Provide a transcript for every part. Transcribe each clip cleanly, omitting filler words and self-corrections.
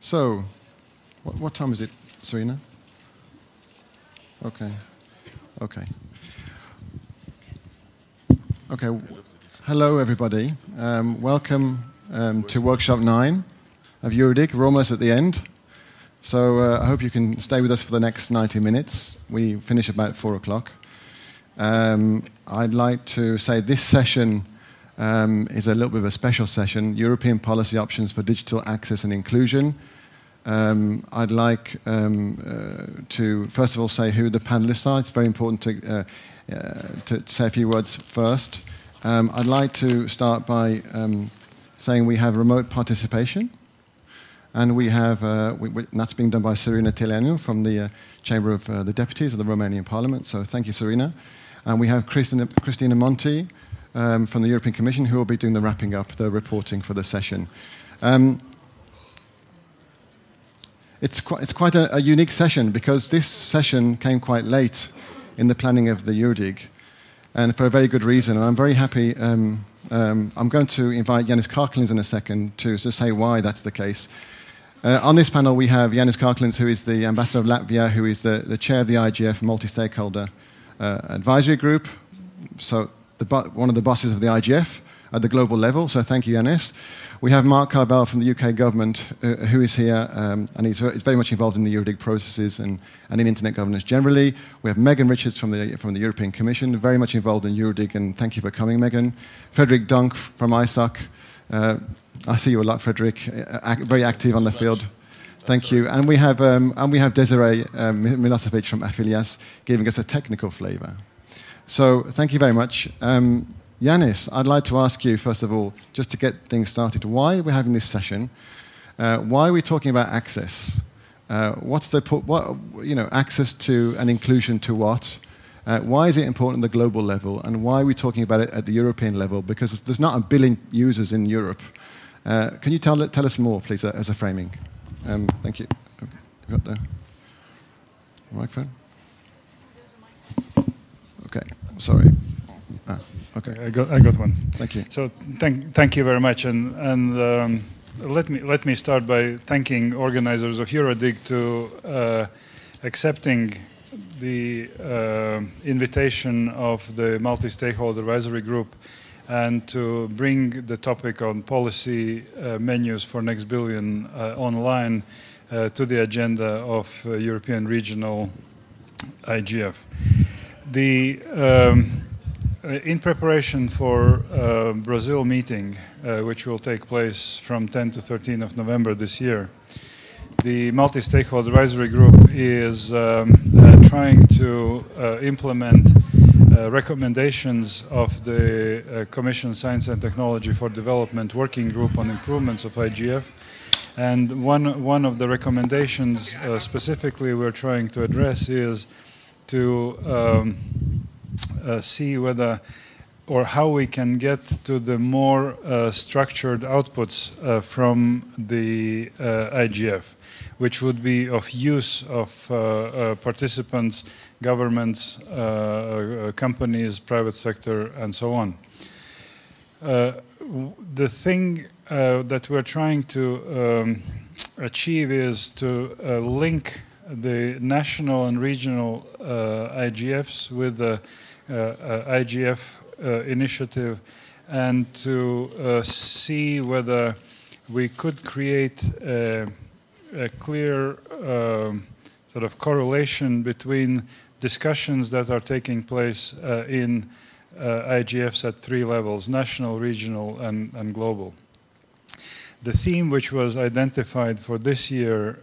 So, what time is it, Serena? Okay. Okay. Okay. Hello, everybody. Welcome to Workshop 9 of EuroDIG. We're almost at the end. So I hope you can stay with us for the next 90 minutes. We finish about 4 o'clock. I'd like to say this session is a little bit of a special session, European Policy Options for Digital Access and Inclusion. I'd like to, first of all, say who the panelists are. It's very important to say a few words first. I'd like to start by saying we have remote participation. And we have, that's being done by Serena Tilenu from the Chamber of the Deputies of the Romanian Parliament. So thank you, Serena. And we have Cristina Monti from the European Commission, who will be doing the wrapping up, the reporting for the session. It's quite a unique session because this session came quite late in the planning of the EuroDIG, and for a very good reason. And I'm very happy. I'm going to invite Jānis Kārklins in a second to say why that's the case. On this panel, we have Jānis Kārklins, who is the ambassador of Latvia, who is the chair of the IGF multi-stakeholder advisory group. So one of the bosses of the IGF at the global level. So thank you, Jānis. We have Mark Carvel from the UK government, who is here, and he's very much involved in the EuroDIG processes and in internet governance generally. We have Megan Richards from the European Commission, very much involved in EuroDIG, and thank you for coming, Megan. Frederick Dunk from ISOC. I see you a lot, Frederick, very active on the field. Thank you. And we have Desiree Milosevic from Afilias giving us a technical flavor. So thank you very much. Jānis, I'd like to ask you, first of all, just to get things started, why we're having this session? Why are we talking about access? Access to and inclusion to what? Why is it important at the global level? And why are we talking about it at the European level? Because there's not 1 billion users in Europe. Can you tell us more, please, as a framing? Thank you. You got the microphone? Okay, sorry. Okay, I got one. Thank you. So thank you very much, and let me start by thanking organizers of EuroDIG to accepting the invitation of the multi-stakeholder advisory group and to bring the topic on policy menus for next billion online to the agenda of European regional IGF. In preparation for Brazil meeting, which will take place from 10 to 13 of November this year, the multi-stakeholder advisory group is trying to implement recommendations of the Commission Science and Technology for Development Working Group on improvements of IGF. And one of the recommendations specifically we're trying to address is to see whether or how we can get to the more structured outputs from the IGF, which would be of use of participants, governments, companies, private sector, and so on. The thing that we're trying to achieve is to link the national and regional IGFs with the IGF initiative, and to see whether we could create a clear sort of correlation between discussions that are taking place in IGFs at 3 levels: national, regional, and global. The theme which was identified for this year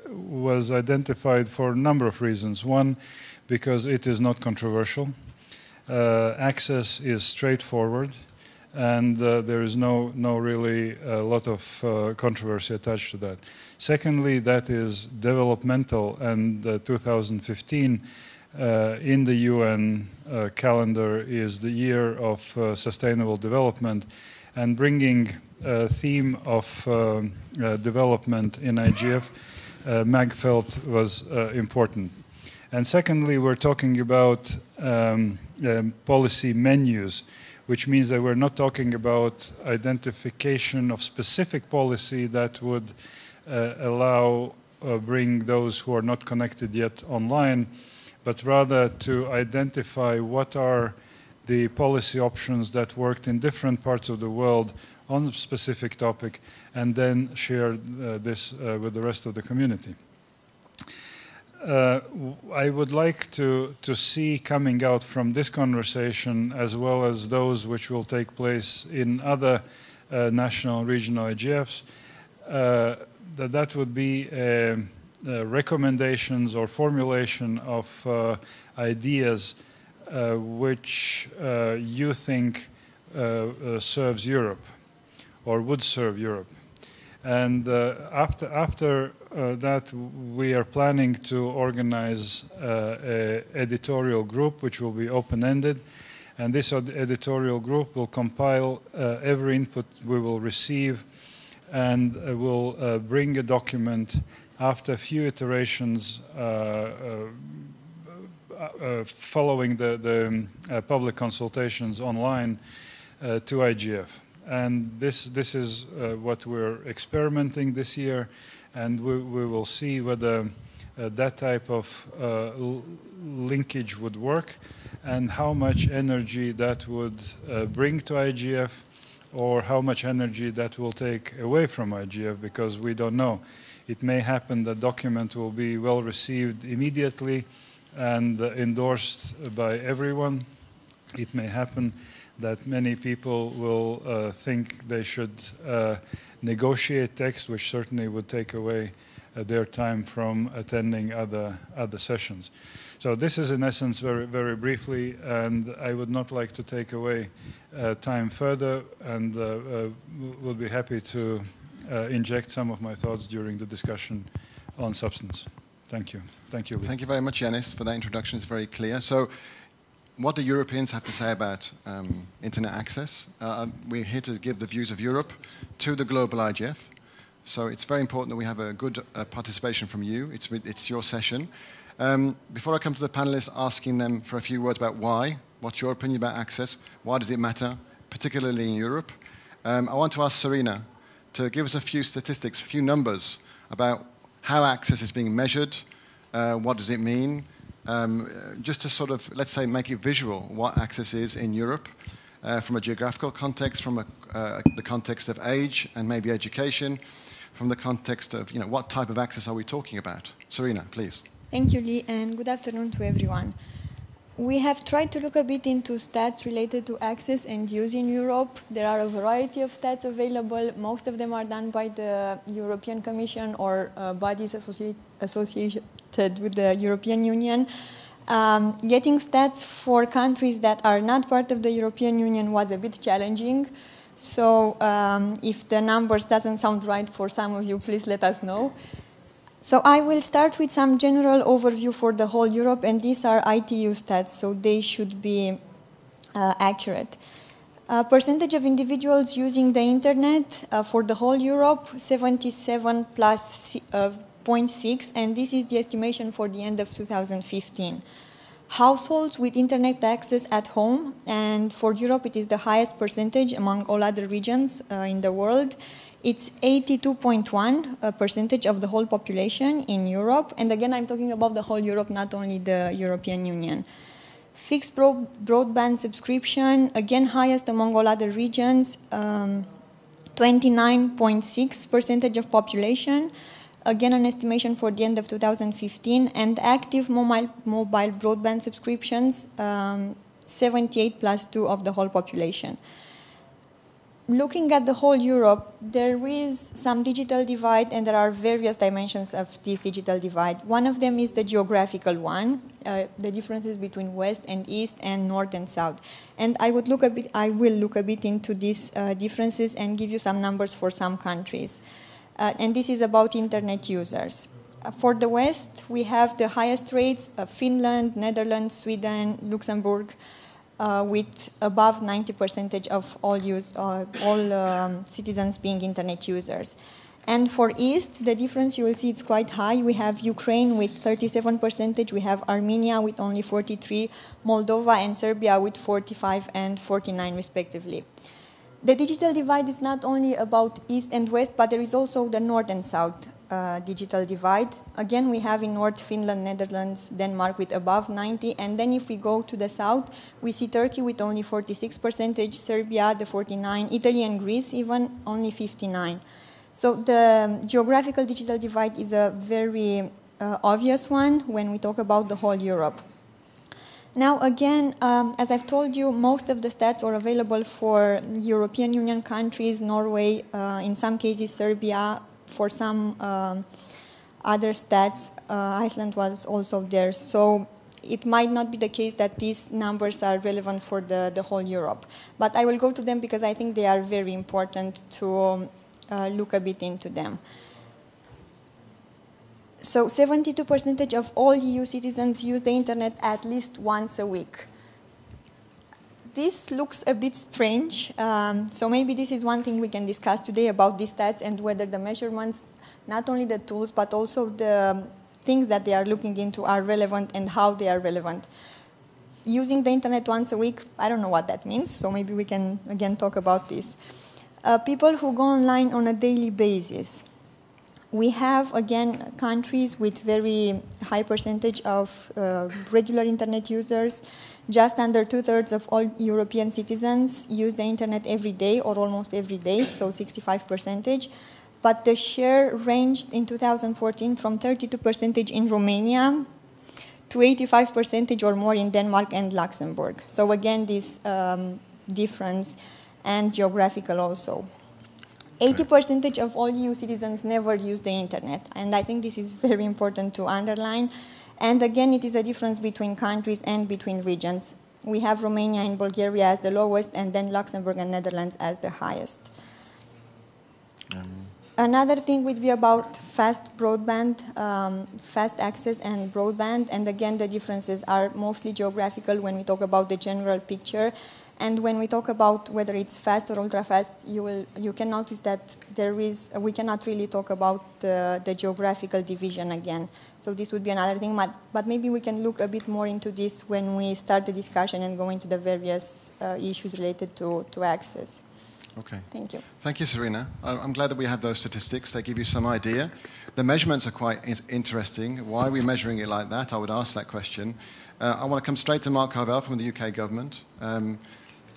was identified for a number of reasons. One, because it is not controversial. Access is straightforward, and there is no really a lot of controversy attached to that. Secondly, that is developmental, and 2015 in the UN calendar is the year of sustainable development, and bringing a theme of development in IGF, MAG felt was important. And secondly, we're talking about policy menus, which means that we're not talking about identification of specific policy that would bring those who are not connected yet online, but rather to identify what are the policy options that worked in different parts of the world on a specific topic, and then share this with the rest of the community. I would like to see coming out from this conversation, as well as those which will take place in other national and regional IGFs, that would be recommendations or formulation of ideas which you think serves Europe or would serve Europe. And after that, we are planning to organize an editorial group which will be open-ended. And this editorial group will compile every input we will receive, and will bring a document after a few iterations following the public consultations online to IGF. And this is what we're experimenting this year, and we will see whether that type of linkage would work, and how much energy that would bring to IGF, or how much energy that will take away from IGF, because we don't know. It may happen that document will be well received immediately and endorsed by everyone. It may happen that many people will think they should negotiate text, which certainly would take away their time from attending other sessions. So this is in essence very, very briefly, and I would not like to take away time further, and will be happy to inject some of my thoughts during the discussion on substance. Thank you. Thank you, Lee. Thank you very much, Yanis, for that introduction. It's very clear. So what do Europeans have to say about internet access? We're here to give the views of Europe to the global IGF. So it's very important that we have a good participation from you. It's your session. Before I come to the panelists, asking them for a few words about why, what's your opinion about access, why does it matter, particularly in Europe? I want to ask Serena to give us a few statistics, a few numbers about how access is being measured, what does it mean, just to sort of, let's say, make it visual, what access is in Europe, from a geographical context, from the context of age and maybe education, from the context of, what type of access are we talking about? Serena, please. Thank you, Lee, and good afternoon to everyone. We have tried to look a bit into stats related to access and use in Europe. There are a variety of stats available. Most of them are done by the European Commission or bodies associated with the European Union. Getting stats for countries that are not part of the European Union was a bit challenging. So if the numbers doesn't sound right for some of you, please let us know. So I will start with some general overview for the whole Europe, and these are ITU stats, so they should be accurate. Percentage of individuals using the internet for the whole Europe, 77 plus 0.6, and this is the estimation for the end of 2015. Households with internet access at home, and for Europe it is the highest percentage among all other regions in the world. It's 82.1% of the whole population in Europe. And again, I'm talking about the whole Europe, not only the European Union. Fixed broadband subscription, again, highest among all other regions, 29.6% of population. Again, an estimation for the end of 2015. And active mobile broadband subscriptions, 78 plus 2 of the whole population. Looking at the whole Europe, there is some digital divide, and there are various dimensions of this digital divide. One of them is the geographical one, the differences between West and East and North and South. And I will look a bit into these differences and give you some numbers for some countries. And this is about internet users. For the West, we have the highest rates of Finland, Netherlands, Sweden, Luxembourg, with above 90% of all citizens being internet users. And for East, the difference, you will see it's quite high. We have Ukraine with 37%, we have Armenia with only 43%, Moldova and Serbia with 45% and 49% respectively. The digital divide is not only about East and West, but there is also the North and South. digital divide. Again, we have in North Finland, Netherlands, Denmark with above 90, and then if we go to the south, we see Turkey with only 46%, Serbia the 49, Italy and Greece even only 59. So the geographical digital divide is a very obvious one when we talk about the whole Europe. Now, again, as I've told you, most of the stats are available for European Union countries, Norway, in some cases Serbia, for some other stats, Iceland was also there. So it might not be the case that these numbers are relevant for the whole Europe. But I will go to them because I think they are very important to look a bit into them. So 72% of all EU citizens use the internet at least once a week. This looks a bit strange, so maybe this is one thing we can discuss today about these stats and whether the measurements, not only the tools, but also the things that they are looking into are relevant and how they are relevant. Using the internet once a week, I don't know what that means, so maybe we can again talk about this. People who go online on a daily basis. We have, again, countries with very high percentage of regular internet users. Just under 2/3 of all European citizens use the internet every day or almost every day, so 65%. But the share ranged in 2014 from 32% in Romania to 85% or more in Denmark and Luxembourg. So again, this difference and geographical also. 80% of all EU citizens never use the internet, and I think this is very important to underline. And again, it is a difference between countries and between regions. We have Romania and Bulgaria as the lowest, and then Luxembourg and Netherlands as the highest. Another thing would be about fast broadband, fast access and broadband, and again, the differences are mostly geographical when we talk about the general picture. And when we talk about whether it's fast or ultra-fast, you can notice that we cannot really talk about the geographical division again. So this would be another thing, but maybe we can look a bit more into this when we start the discussion and go into the various issues related to access. Okay. Thank you. Thank you, Serena. I'm glad that we have those statistics. They give you some idea. The measurements are quite interesting. Why are we measuring it like that? I would ask that question. I want to come straight to Mark Carvell from the UK government.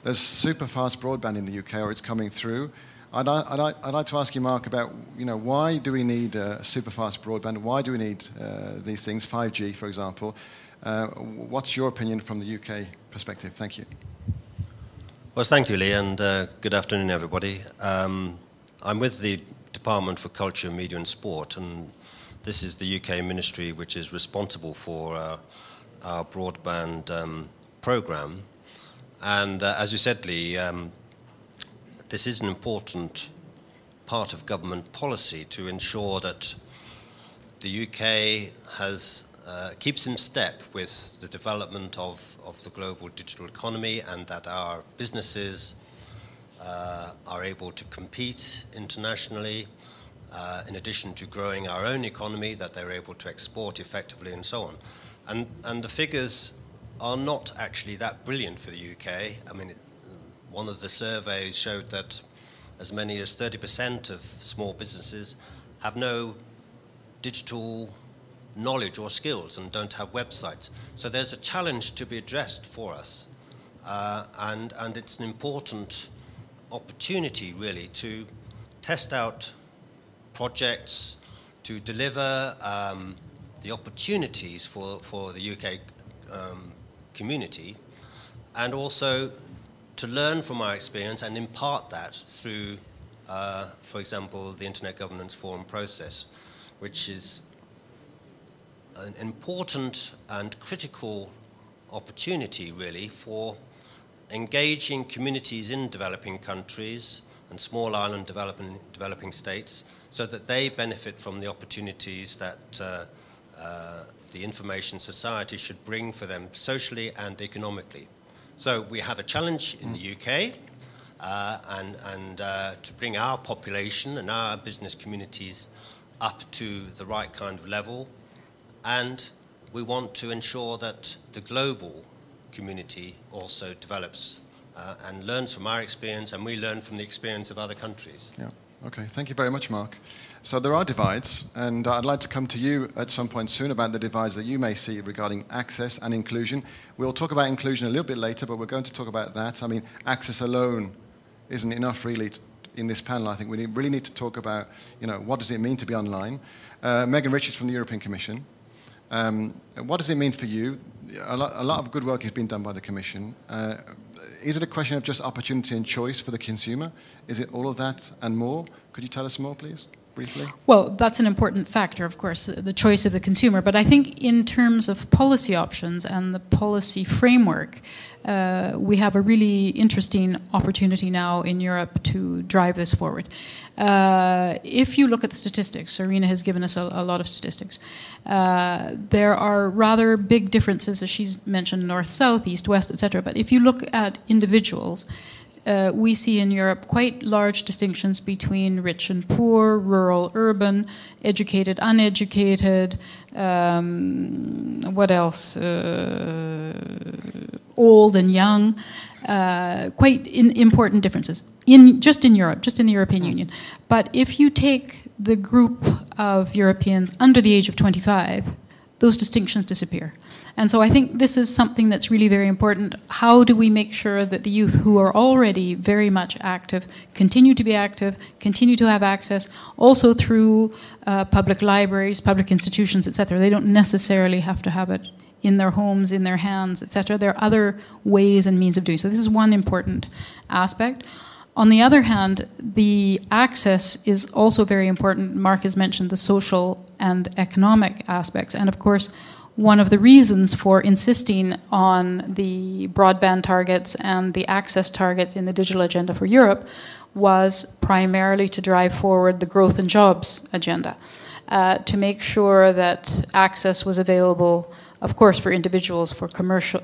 There's super fast broadband in the UK, or it's coming through. I'd like to ask you, Mark, about why do we need super fast broadband? Why do we need these things, 5G, for example? What's your opinion from the UK perspective? Thank you. Well, thank you, Lee, and good afternoon, everybody. I'm with the Department for Culture, Media and Sport, and this is the UK ministry which is responsible for our broadband programme. And as you said, Lee, this is an important part of government policy to ensure that the UK keeps in step with the development of the global digital economy, and that our businesses are able to compete internationally, in addition to growing our own economy, that they're able to export effectively and so on. And the figures are not actually that brilliant for the UK. I mean, one of the surveys showed that as many as 30% of small businesses have no digital knowledge or skills and don't have websites. So there's a challenge to be addressed for us. And it's an important opportunity, really, to test out projects, to deliver the opportunities for the UK community, and also to learn from our experience and impart that through, for example, the Internet Governance Forum process, which is an important and critical opportunity, really, for engaging communities in developing countries and small island developing states, so that they benefit from the opportunities that the information society should bring for them socially and economically. So we have a challenge in the UK, and to bring our population and our business communities up to the right kind of level, and we want to ensure that the global community also develops and learns from our experience, and we learn from the experience of other countries. Yeah. Okay, thank you very much, Mark. So there are divides, and I'd like to come to you at some point soon about the divides that you may see regarding access and inclusion. We'll talk about inclusion a little bit later, but we're going to talk about that. I mean, access alone isn't enough, really, in this panel. I think we really need to talk about, what does it mean to be online? Megan Richards from the European Commission. What does it mean for you? A lot of good work has been done by the Commission. Is it a question of just opportunity and choice for the consumer? Is it all of that and more? Could you tell us more, please, briefly? Well, that's an important factor, of course, the choice of the consumer. But I think in terms of policy options and the policy framework, we have a really interesting opportunity now in Europe to drive this forward. If you look at the statistics, Irina has given us a lot of statistics, there are rather big differences, as she's mentioned, north-south, east-west, etc. But if you look at individuals, we see in Europe quite large distinctions between rich and poor, rural, urban, educated, uneducated, what else? Old and young, quite important differences just in Europe, just in the European Union. But if you take the group of Europeans under the age of 25, those distinctions disappear. And so I think this is something that's really very important. How do we make sure that the youth who are already very much active continue to be active, continue to have access, also through public libraries, public institutions, etc. They don't necessarily have to have it in their homes, in their hands, etc. There are other ways and means of doing so. This is one important aspect. On the other hand, the access is also very important. Mark has mentioned the social and economic aspects. And of course, one of the reasons for insisting on the broadband targets and the access targets in the digital agenda for Europe was primarily to drive forward the growth and jobs agenda, to make sure that access was available, of course, for individuals, for commercial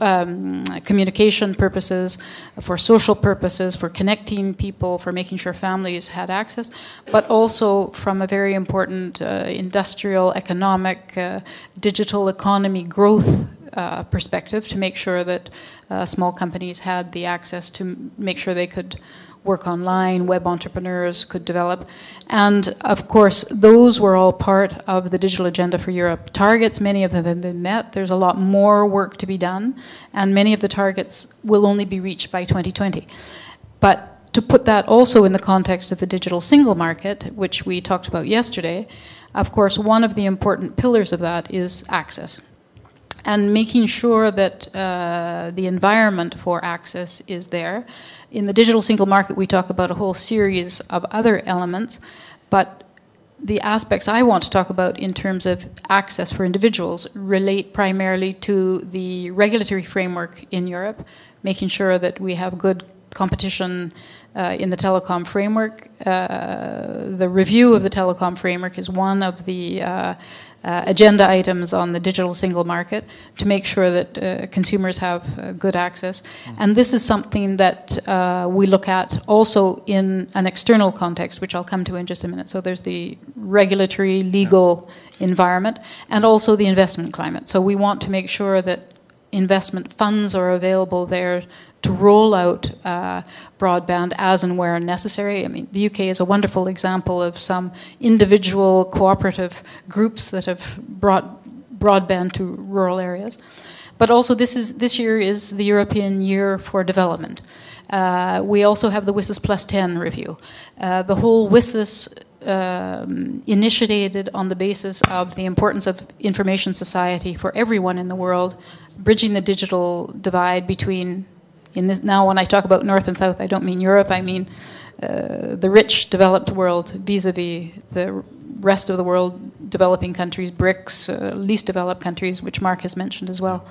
communication purposes, for social purposes, for connecting people, for making sure families had access, but also from a very important industrial, economic, digital economy growth perspective, to make sure that small companies had the access to make sure they could work online, web entrepreneurs could develop. And of course, those were all part of the Digital Agenda for Europe targets. Many of them have been met. There's a lot more work to be done, and many of the targets will only be reached by 2020. But to put that also in the context of the digital single market, which we talked about yesterday, of course, one of the important pillars of that is access. And making sure that the environment for access is there. In the digital single market, we talk about a whole series of other elements, but the aspects I want to talk about in terms of access for individuals relate primarily to the regulatory framework in Europe, making sure that we have good competition in the telecom framework. The review of the telecom framework is one of the agenda items on the digital single market to make sure that consumers have good access. And this is something that we look at also in an external context, which I'll come to in just a minute. So there's the regulatory, legal environment, and also the investment climate. So we want to make sure that investment funds are available there to roll out broadband as and where necessary. I mean, the UK is a wonderful example of some individual cooperative groups that have brought broadband to rural areas. But also this year is the European Year for Development. We also have the WSIS Plus 10 review. The whole WSIS initiated on the basis of the importance of information society for everyone in the world, bridging the digital divide between, now when I talk about North and South, I don't mean Europe, I mean the rich developed world vis-a-vis the rest of the world, developing countries, BRICS, least developed countries, which Mark has mentioned as well.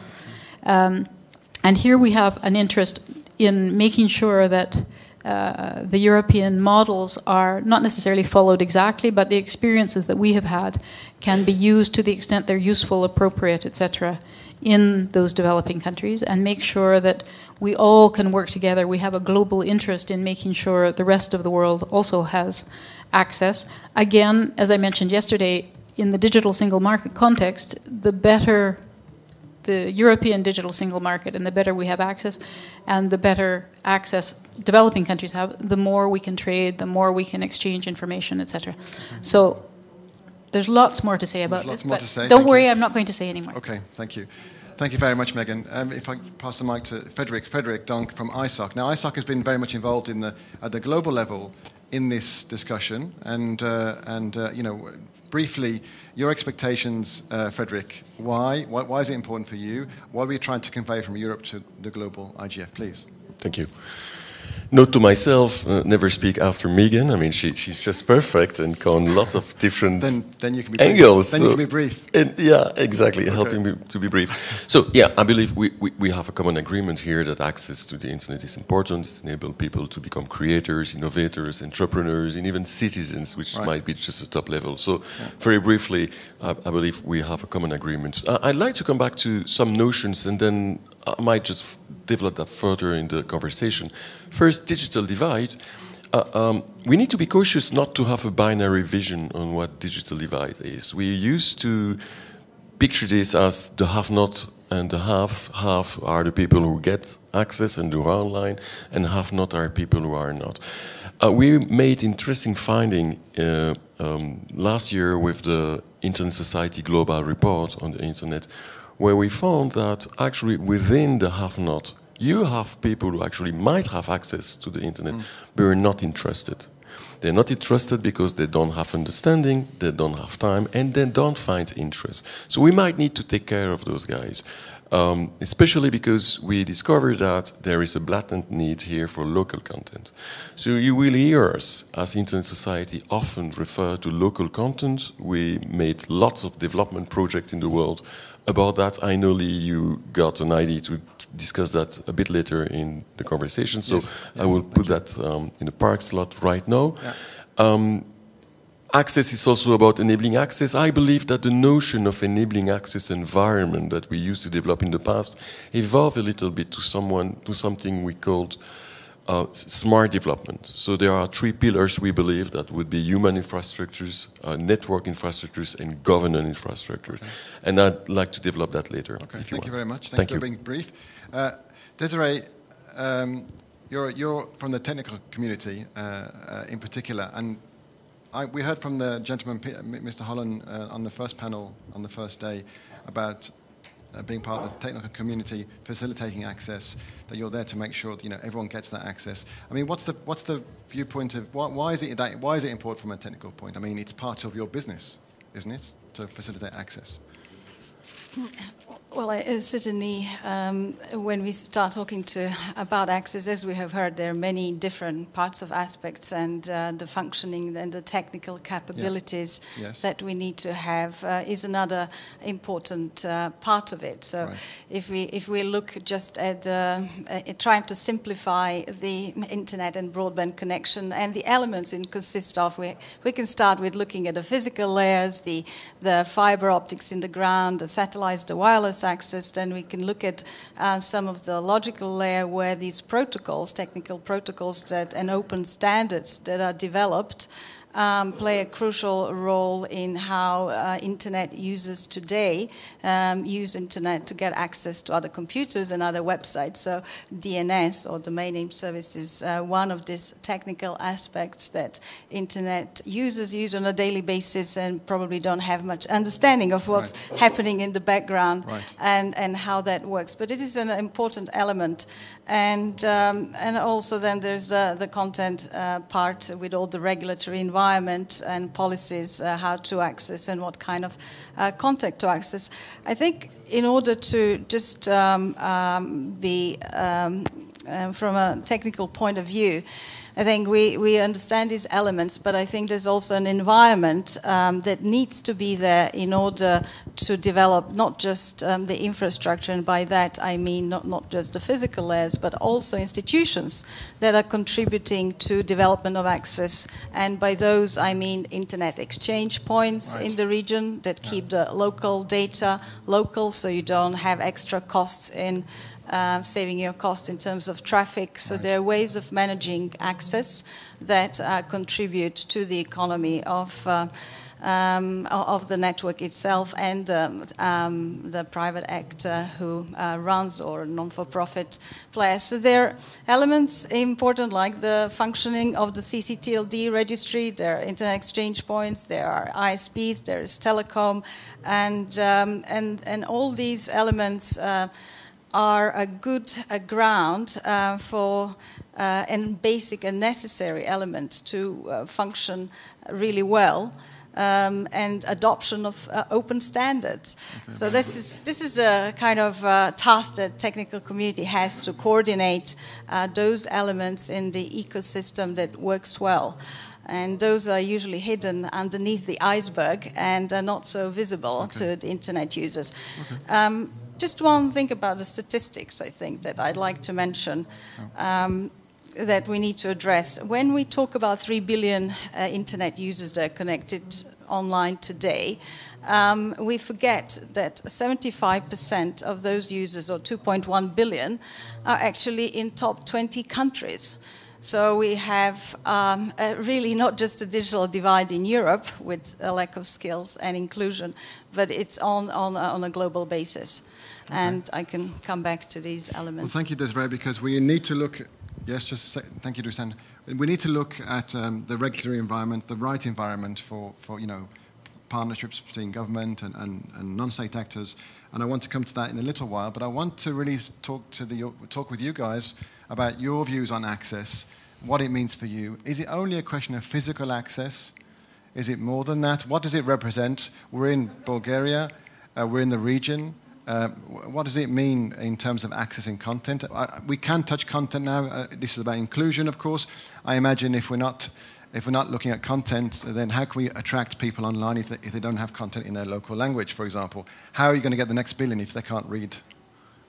And here we have an interest in making sure that the European models are not necessarily followed exactly, but the experiences that we have had can be used to the extent they're useful, appropriate, etc., in those developing countries, and make sure that we all can work together. We have a global interest in making sure the rest of the world also has access. Again, as I mentioned yesterday, in the digital single market context, the better the European digital single market, and the better we have access, and the better access developing countries have, the more we can trade, the more we can exchange information, etc. So there's lots more to say about this, but don't worry, I'm not going to say any more. Okay, thank you. Thank you very much, Megan. If I pass the mic to Frederick Donk from ISOC. Now, ISOC has been very much involved at the global level in this discussion, and briefly, your expectations, Frederick. Why is it important for you? What are we trying to convey from Europe to the global IGF, please? Thank you. Note to myself, never speak after Megan. I mean, she's just perfect and on lots of different then you can be angles. Then you can be brief. Yeah, exactly, okay. helping me to be brief. So, yeah, I believe we have a common agreement here that access to the internet is important. It's enable people to become creators, innovators, entrepreneurs, and even citizens, which might be just a top level. So, very briefly, I believe we have a common agreement. I'd like to come back to some notions, and then I might just develop that further in the conversation. First, digital divide. We need to be cautious not to have a binary vision on what digital divide is. We used to picture this as the have-not and the have. Have are the people who get access and who are online, and have-not are people who are not. We made interesting finding last year with the Internet Society Global Report on the Internet, where we found that actually within the have-not, you have people who actually might have access to the internet, but are not interested. They're not interested because they don't have understanding, they don't have time, and they don't find interest. So we might need to take care of those guys, especially because we discovered that there is a blatant need here for local content. So you will hear us, as Internet Society, often refer to local content. We made lots of development projects in the world about that. I know, Lee, you got an idea to discuss that a bit later in the conversation, so yes, I will put that in the park slot right now. Yeah. Access is also about enabling access. I believe that the notion of enabling access environment that we used to develop in the past evolved a little bit to something we called smart development. So there are three pillars, we believe, that would be human infrastructures, network infrastructures, and governance infrastructures. Okay. And I'd like to develop that later. Okay, thank you very much. Thank you for being brief. Desiree, you're from the technical community in particular, and we heard from the gentleman, Mr. Holland, on the first panel on the first day about being part of the technical community, facilitating access, that you're there to make sure that, everyone gets that access. I mean, what's the viewpoint of why is it important from a technical point? I mean, it's part of your business, isn't it, to facilitate access? Well, certainly, when we start talking about access, as we have heard, there are many different parts of aspects, and the functioning and the technical capabilities that we need to have is another important part of it. So, if we look just at trying to simplify the internet and broadband connection and the elements it consists of, we can start with looking at the physical layers, the fiber optics in the ground, the satellites, the wireless access. Then we can look at some of the logical layer where these protocols, technical protocols and open standards that are developed play a crucial role in how internet users today use internet to get access to other computers and other websites. So DNS, or domain name service, is one of these technical aspects that internet users use on a daily basis and probably don't have much understanding of what's happening in the background and how that works. But it is an important element. And also then there's the content part with all the regulatory environment and policies, how to access and what kind of content to access. I think in order to just be from a technical point of view, I think we understand these elements, but I think there's also an environment that needs to be there in order to develop not just the infrastructure, and by that I mean not just the physical layers, but also institutions that are contributing to development of access. And by those I mean internet exchange points in the region that keep the local data local, so you don't have extra costs in saving your cost in terms of traffic. So there are ways of managing access that contribute to the economy of of the network itself and the private actor who runs or non-for-profit players. So there are elements important like the functioning of the CCTLD registry, there are internet exchange points, there are ISPs, there is telecom, and all these elements are a good ground for and basic and necessary elements to function really well. And adoption of open standards. Okay. So this is a kind of task that technical community has to coordinate those elements in the ecosystem that works well. And those are usually hidden underneath the iceberg and are not so visible to the internet users. Okay. Just one thing about the statistics, I think, that I'd like to mention. That we need to address. When we talk about 3 billion internet users that are connected online today, we forget that 75% of those users, or 2.1 billion, are actually in top 20 countries. So we have really not just a digital divide in Europe with a lack of skills and inclusion, but it's on a global basis. Okay. And I can come back to these elements. Well, thank you, Desiree, because we need to look. Yes, just a second. Thank you, Dusan. We need to look at the regulatory environment, the right environment for partnerships between government and non-state actors. And I want to come to that in a little while. But I want to really talk with you guys about your views on access, what it means for you. Is it only a question of physical access? Is it more than that? What does it represent? We're in Bulgaria. We're in the region. What does it mean in terms of accessing content? We can touch content now. This is about inclusion, of course. I imagine if we're not looking at content, then how can we attract people online if they don't have content in their local language, for example? How are you going to get the next billion if they can't read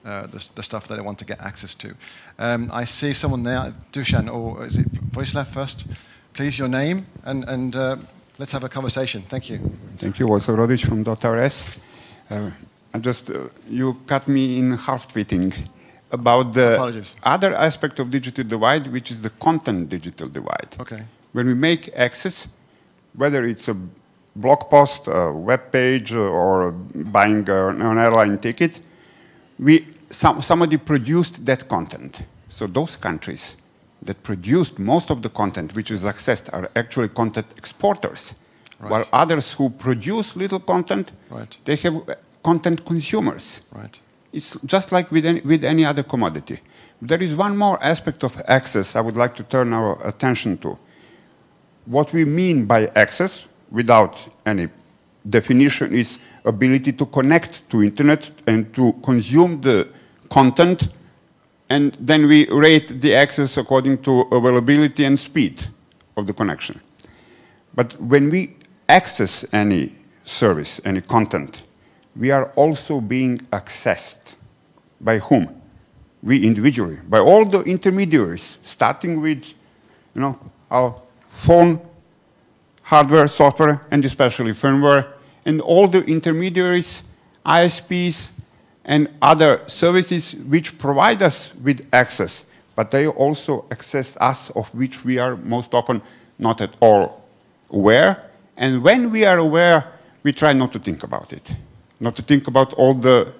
the stuff that they want to get access to? I see someone there, Dusan, or is it Vojislav first? Please, your name, and let's have a conversation. Thank you. Thank you. Also, EuroDIG from .rs. You cut me in half tweeting about the other aspect of digital divide, which is the content digital divide. Okay. When we make access, whether it's a blog post, a web page, or buying an airline ticket, somebody produced that content. So those countries that produced most of the content which is accessed are actually content exporters, while others who produce little content, they have content consumers. Right. It's just like with any other commodity. There is one more aspect of access I would like to turn our attention to. What we mean by access, without any definition, is ability to connect to internet and to consume the content, and then we rate the access according to availability and speed of the connection. But when we access any service, any content, we are also being accessed. By whom? We individually, by all the intermediaries, starting with our phone, hardware, software, and especially firmware, and all the intermediaries, ISPs, and other services which provide us with access, but they also access us, of which we are most often not at all aware. And when we are aware, we try not to think about it, not to think about all the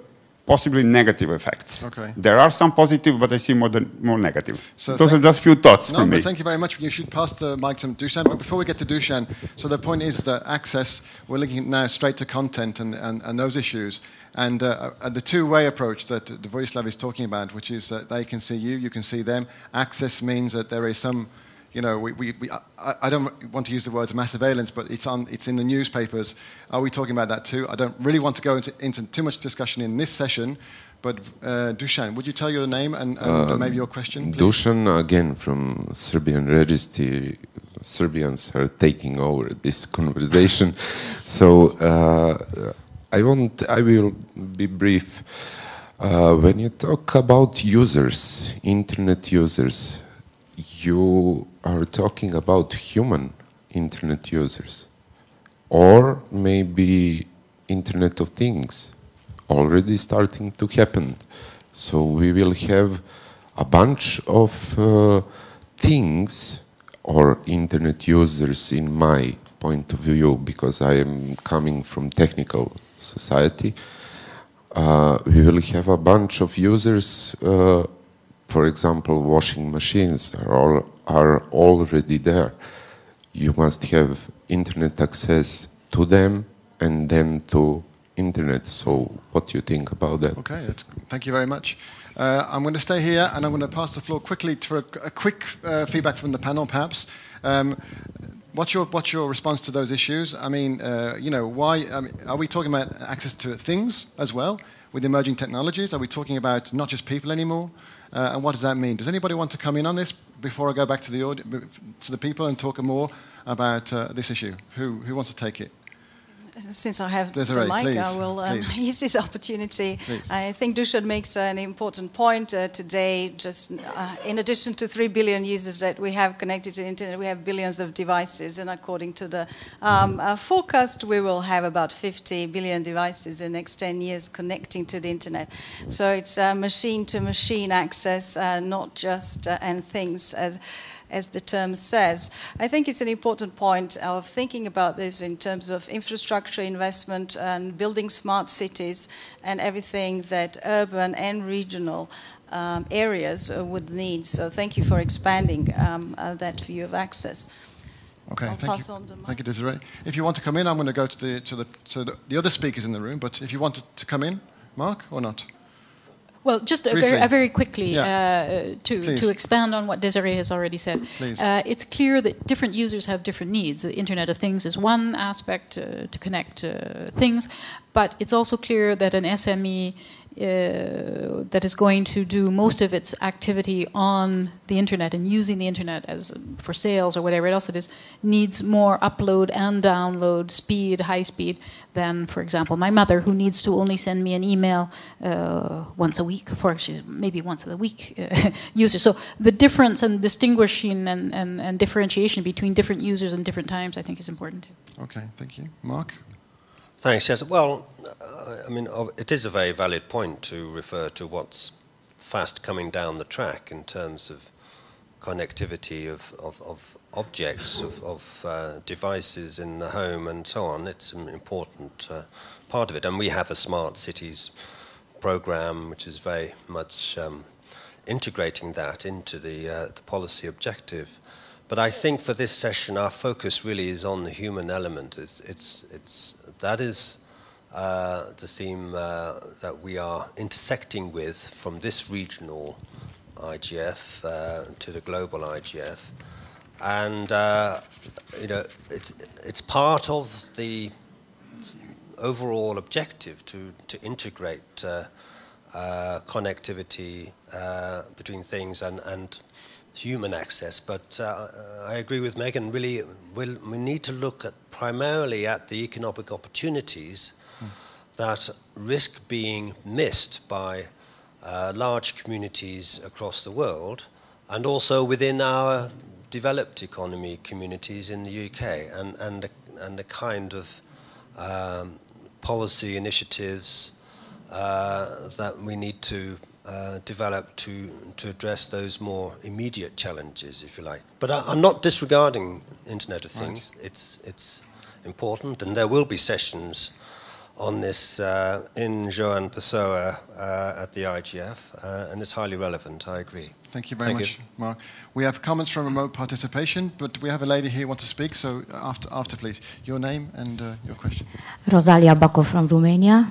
possibly negative effects. Okay. There are some positive, but I see more negative. So those are just a few thoughts from me. Thank you very much. You should pass the mic to Dusan. But before we get to Dusan, so the point is that access, we're looking now straight to content and those issues. And the two-way approach that Vojislav is talking about, which is that they can see you, you can see them. Access means that there is some, I don't want to use the words mass surveillance, but it's in the newspapers. Are we talking about that too? I don't really want to go into too much discussion in this session, but Dusan, would you tell your name and maybe your question, please? Dusan, again, from Serbian Registry. Serbians are taking over this conversation. So I will be brief. When you talk about users, internet users, you are talking about human internet users, or maybe Internet of Things already starting to happen. So we will have a bunch of things or internet users in my point of view, because I am coming from technical society. We will have a bunch of users, for example, washing machines are already there. You must have internet access to them and then to internet. So what do you think about that? Okay, thank you very much. I'm going to stay here and I'm going to pass the floor quickly for a quick feedback from the panel, perhaps. What's your response to those issues? I mean, why? Are we talking about access to things as well with emerging technologies? Are we talking about not just people anymore? And what does that mean? Does anybody want to come in on this before I go back to the people and talk more about this issue? Who wants to take it? Since I have Desiree, the mic, please, I will use this opportunity. Please. I think Dusan makes an important point today. Just in addition to 3 billion users that we have connected to the internet, we have billions of devices, and according to the forecast, we will have about 50 billion devices in the next 10 years connecting to the internet. So it's machine-to-machine access, not just and things as the term says. I think it's an important point of thinking about this in terms of infrastructure investment and building smart cities and everything that urban and regional areas would need. So thank you for expanding that view of access. Okay, thank you, Desiree. If you want to come in, I'm going to go to the other speakers in the room, but if you wanted to come in, Mark, or not? Well, just very quickly to expand on what Desiree has already said. It's clear that different users have different needs. The Internet of Things is one aspect to connect things, but it's also clear that an SME that is going to do most of its activity on the internet and using the internet as for sales or whatever else it is, needs more upload and download speed, high speed, than, for example, my mother, who needs to only send me an email once a week, she's maybe once a week user. So the difference and distinguishing and differentiation between different users and different times, I think, is important. Okay, thank you. Mark? Thanks, yes. Well, I mean, it is a very valid point to refer to what's fast coming down the track in terms of connectivity of objects, of devices in the home and so on. It's an important part of it. And we have a Smart Cities program which is very much integrating that into the policy objective. But I think for this session, our focus really is on the human element. That is the theme that we are intersecting with from this regional IGF to the global IGF, and it's part of the overall objective to integrate connectivity between things and human access. But I agree with Megan, really we need to look primarily at the economic opportunities that risk being missed by large communities across the world and also within our developed economy communities in the UK, and the kind of policy initiatives that we need to develop to address those more immediate challenges, if you like. But I'm not disregarding Internet of Things. Right. It's important, and there will be sessions on this in Joan Pessoa at the IGF, and it's highly relevant, I agree. Thank you very much, Mark. We have comments from remote participation, but we have a lady here who wants to speak, so after please. Your name and your question. Rosalia Baco from Romania.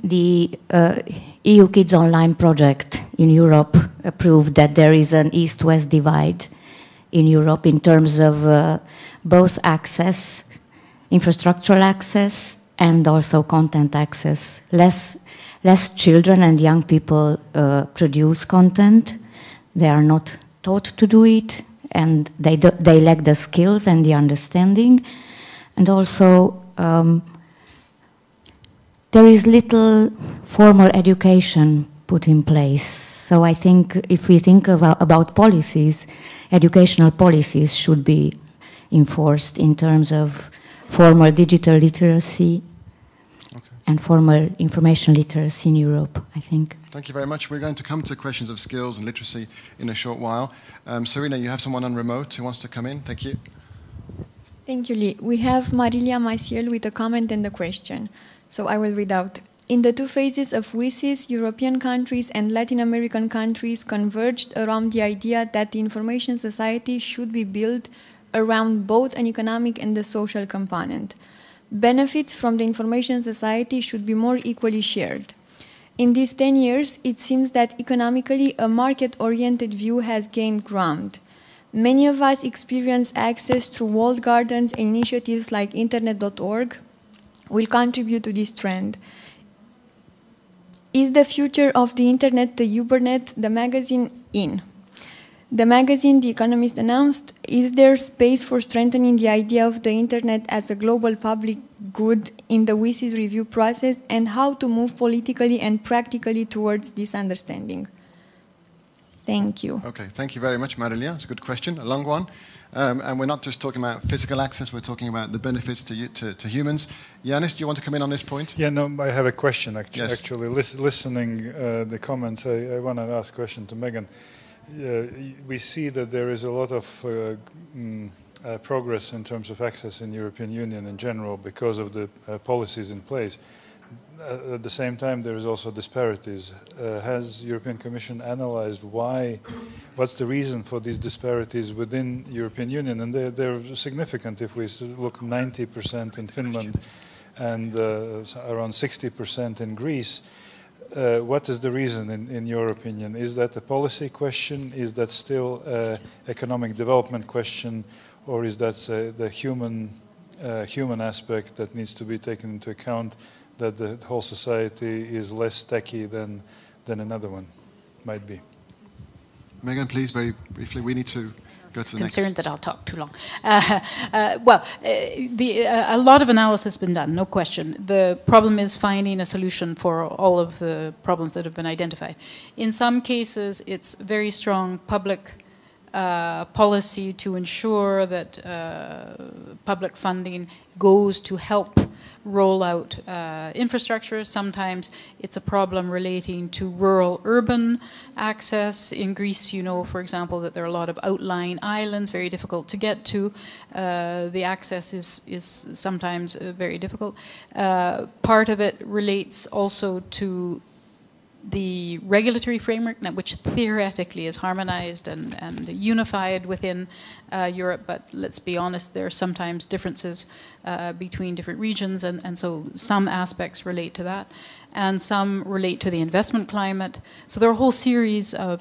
The EU Kids Online project in Europe proved that there is an East-West divide in Europe in terms of both access, infrastructural access, and also content access. Less children and young people produce content. They are not taught to do it, and they lack the skills and the understanding. And also, there is little formal education put in place. So I think if we think about policies, educational policies should be enforced in terms of formal digital literacy and formal information literacy in Europe, I think. Thank you very much. We're going to come to questions of skills and literacy in a short while. Serena, you have someone on remote who wants to come in. Thank you. Thank you, Lee. We have Marilia Maciel with a comment and a question. So I will read out. In the two phases of WSIS, European countries and Latin American countries converged around the idea that the information society should be built around both an economic and a social component. Benefits from the information society should be more equally shared. In these 10 years, it seems that economically a market-oriented view has gained ground. Many of us experience access through walled gardens and initiatives like Internet.org will contribute to this trend. Is the future of the Internet, the Ubernet, the magazine in? The magazine, The Economist, announced, is there space for strengthening the idea of the Internet as a global public good in the WSIS review process, and how to move politically and practically towards this understanding? Thank you. Okay, thank you very much, Marilia. It's a good question, a long one. And we're not just talking about physical access, we're talking about the benefits to humans. Yanis, do you want to come in on this point? Yeah, no, I have a question, actually. Yes. Actually, listening the comments, I want to ask a question to Megan. We see that there is a lot of progress in terms of access in the European Union in general because of the policies in place. At the same time, there is also disparities. Has the European Commission analyzed what's the reason for these disparities within the European Union? And they're significant if we look 90% in Finland and around 60% in Greece. What is the reason, in your opinion? Is that a policy question? Is that still an economic development question? Or is that the human aspect that needs to be taken into account, that the whole society is less techy than another one might be? Megan, please, very briefly. We need to go to the next. Concerned that I'll talk too long. A lot of analysis has been done, no question. The problem is finding a solution for all of the problems that have been identified. In some cases, it's very strong public policy to ensure that public funding goes to help roll out infrastructure. Sometimes it's a problem relating to rural-urban access. In Greece, you know, for example, that there are a lot of outlying islands, very difficult to get to. The access is sometimes very difficult. Part of it relates also to the regulatory framework, which theoretically is harmonized and unified within Europe, but let's be honest, there are sometimes differences between different regions, and so some aspects relate to that, and some relate to the investment climate. So there are a whole series of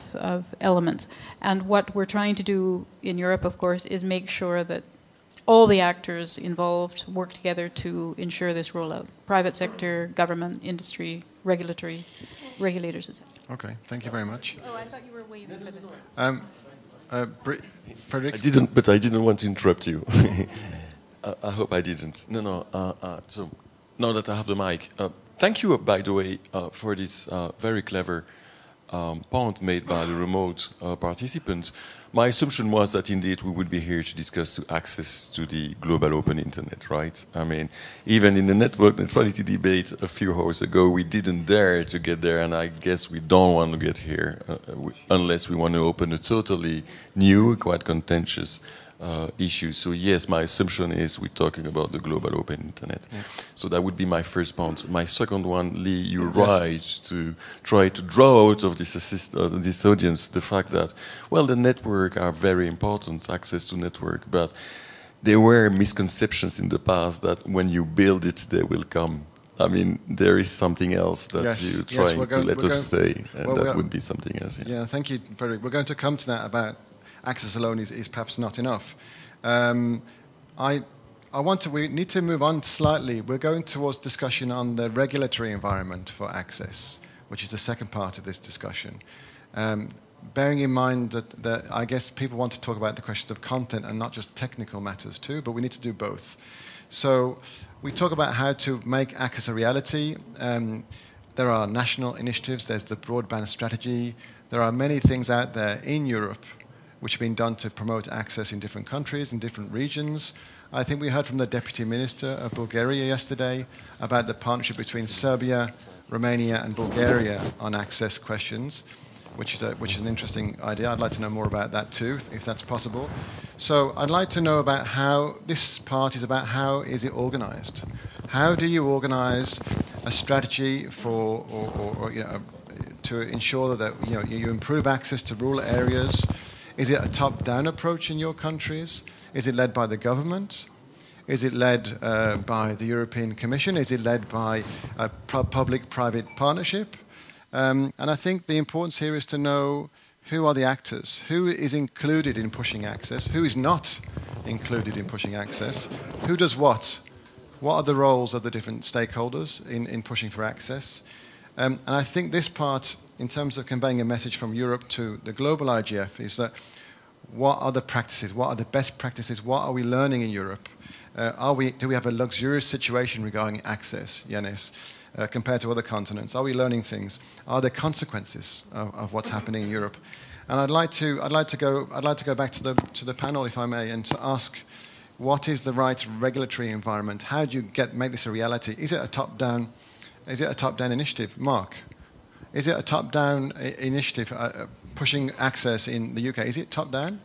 elements, and what we're trying to do in Europe, of course, is make sure that all the actors involved work together to ensure this rollout. Private sector, government, industry, regulators, etc. Okay, thank you very much. Oh, I thought you were waving for the... Frederick? I didn't want to interrupt you. I hope I didn't. So now that I have the mic, thank you, by the way, for this very clever point made by the remote participants. My assumption was that indeed we would be here to discuss access to the global open internet, right? I mean, even in the network neutrality debate a few hours ago, we didn't dare to get there, and I guess we don't want to get here unless we want to open a totally new, quite contentious issue. So yes, my assumption is we're talking about the global open internet. Yeah. So that would be my first point. My second one, Lee, you're right to try to draw out of this audience the fact that, well, the network are very important, access to network, but there were misconceptions in the past that when you build it, they will come. I mean, there is something else that you're trying to let us say, and that would be something else. Yeah, thank you, Frederick. We're going to come to that about access alone is perhaps not enough. We need to move on slightly. We're going towards discussion on the regulatory environment for access, which is the second part of this discussion. Bearing in mind that I guess people want to talk about the questions of content and not just technical matters too, but we need to do both. So we talk about how to make access a reality. There are national initiatives. There's the broadband strategy. There are many things out there in Europe which have been done to promote access in different countries, in different regions. I think we heard from the Deputy Minister of Bulgaria yesterday about the partnership between Serbia, Romania and Bulgaria on access questions, which is an interesting idea. I'd like to know more about that too, if that's possible. So I'd like to know about how this part is about how is it organized? How do you organize a strategy for, or to ensure that you improve access to rural areas? Is it a top-down approach in your countries? Is it led by the government? Is it led by the European Commission? Is it led by a public-private partnership? And I think the importance here is to know who are the actors, who is included in pushing access, who is not included in pushing access, who does what are the roles of the different stakeholders in pushing for access. And I think this part, in terms of conveying a message from Europe to the global IGF, is that what are the practices, what are the best practices, what are we learning in Europe? Do we have a luxurious situation regarding access, Yanis, compared to other continents? Are we learning things? Are there consequences of what's happening in Europe? And I'd like to go back to the panel, if I may, and to ask, what is the right regulatory environment? How do you make this a reality? Is it a top-down initiative, Mark? Is it a top-down initiative pushing access in the UK? Is it top-down,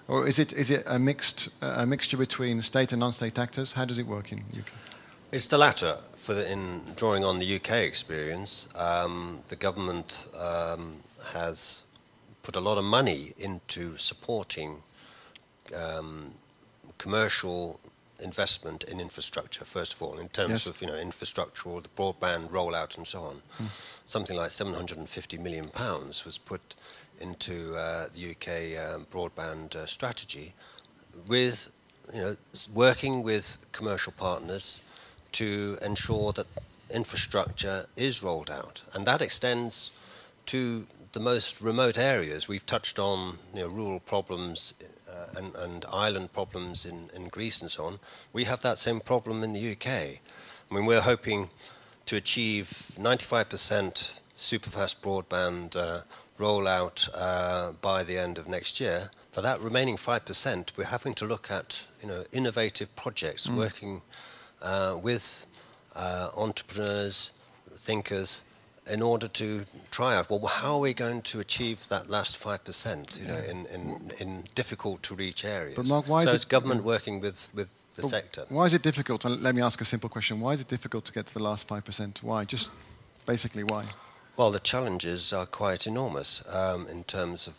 or is it a mixture between state and non-state actors? How does it work in the UK? It's the latter. In drawing on the UK experience, the government has put a lot of money into supporting commercial investment in infrastructure, first of all, in terms of infrastructure or the broadband rollout and so on. Something like £750 million was put into the UK broadband strategy, with working with commercial partners to ensure that infrastructure is rolled out, and that extends to the most remote areas. We've touched on rural problems and island problems in Greece and so on. We have that same problem in the UK. I mean, we're hoping to achieve 95% superfast broadband rollout by the end of next year. For that remaining 5%, we're having to look at innovative projects, working with entrepreneurs, thinkers, in order to try out, well, how are we going to achieve that last 5%, in difficult to reach areas? But Mark, it's government working with the sector. Why is it difficult? And let me ask a simple question. Why is it difficult to get to the last 5%? Why? Just basically why? Well, the challenges are quite enormous in terms of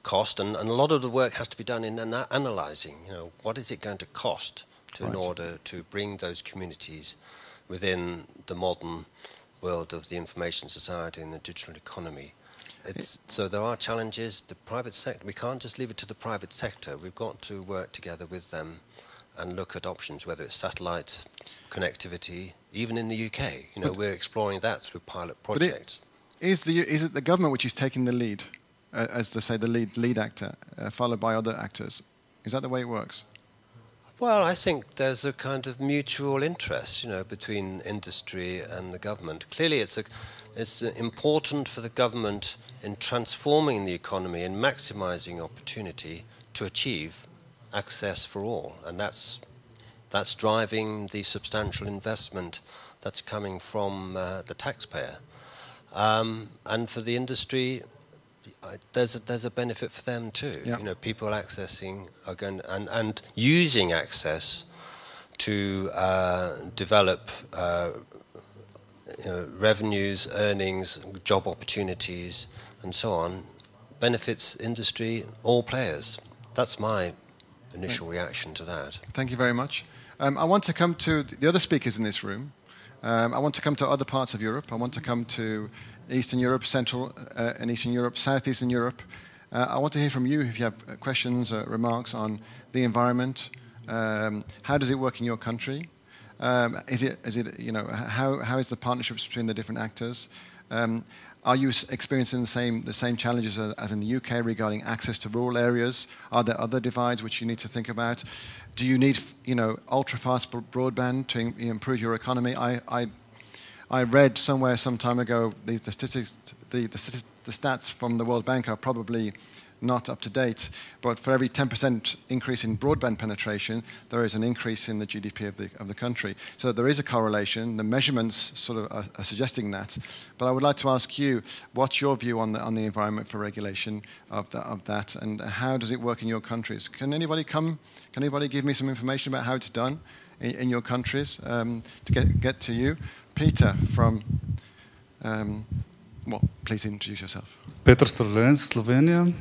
cost, and a lot of the work has to be done in analysing, what is it going to cost in order to bring those communities within the modern world of the information society and the digital economy. So there are challenges. The private sector, we can't just leave it to the private sector. We've got to work together with them and look at options, whether it's satellite connectivity, even in the UK. We're exploring that through pilot projects. Is it the government which is taking the lead, as to say the lead actor, followed by other actors? Is that the way it works? Well, I think there's a kind of mutual interest, between industry and the government. Clearly, it's important for the government in transforming the economy and maximising opportunity to achieve access for all, and that's driving the substantial investment that's coming from the taxpayer. And for the industry, there's a benefit for them too. Yeah. People accessing are going and using access to develop revenues, earnings, job opportunities, and so on, benefits industry, all players. That's my initial reaction to that. Thank you very much. I want to come to the other speakers in this room. I want to come to other parts of Europe. I want to come to Eastern Europe, Central and Eastern Europe, Southeastern Europe. I want to hear from you if you have questions or remarks on the environment. How does it work in your country? How is the partnerships between the different actors? Are you experiencing the same challenges as in the UK regarding access to rural areas? Are there other divides which you need to think about? Do you need ultra-fast broadband to improve your economy? I read somewhere some time ago the stats from the World Bank are probably not up to date, but for every 10% increase in broadband penetration, there is an increase in the GDP of the country. So there is a correlation. The measurements sort of are suggesting that. But I would like to ask you, what's your view on the environment for regulation of that, and how does it work in your countries? Can anybody give me some information about how it's done in your countries to get to you? Peter from, please introduce yourself. Peter Strelens, Slovenia.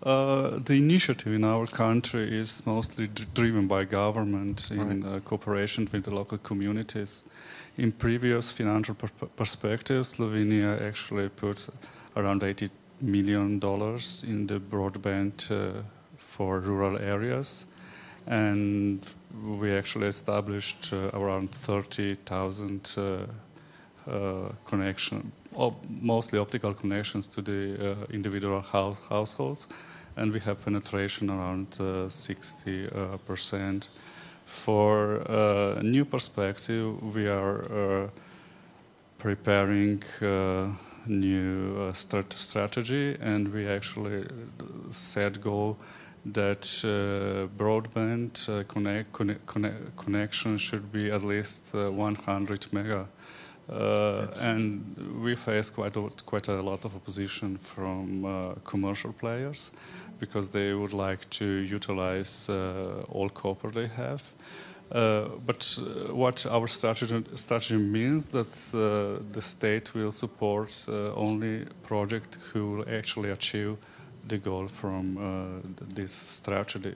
The initiative in our country is mostly driven by government in cooperation with the local communities. In previous financial perspectives, Slovenia actually put around $80 million in the broadband for rural areas. And we actually established around 30,000 connections, mostly optical connections to the individual households, and we have penetration around 60%. For a new perspective, we are preparing new strategy, and we actually set goal that broadband connection should be at least 100 mega. And we face quite a lot of opposition from commercial players, because they would like to utilize all copper they have. But what our strategy means that the state will support only project who will actually achieve the goal from this strategy.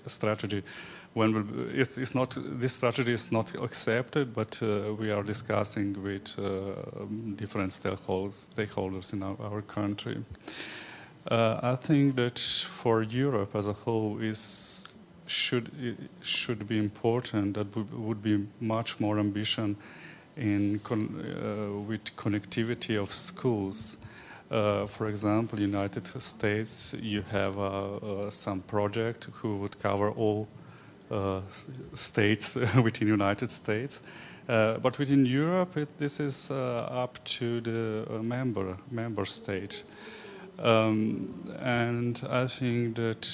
This strategy is not accepted, but we are discussing with different stakeholders in our country. I think that for Europe as a whole should be important. That would be much more ambition with connectivity of schools. For example, United States, you have some project who would cover all states within United States. But within Europe, this is up to the member state. And I think that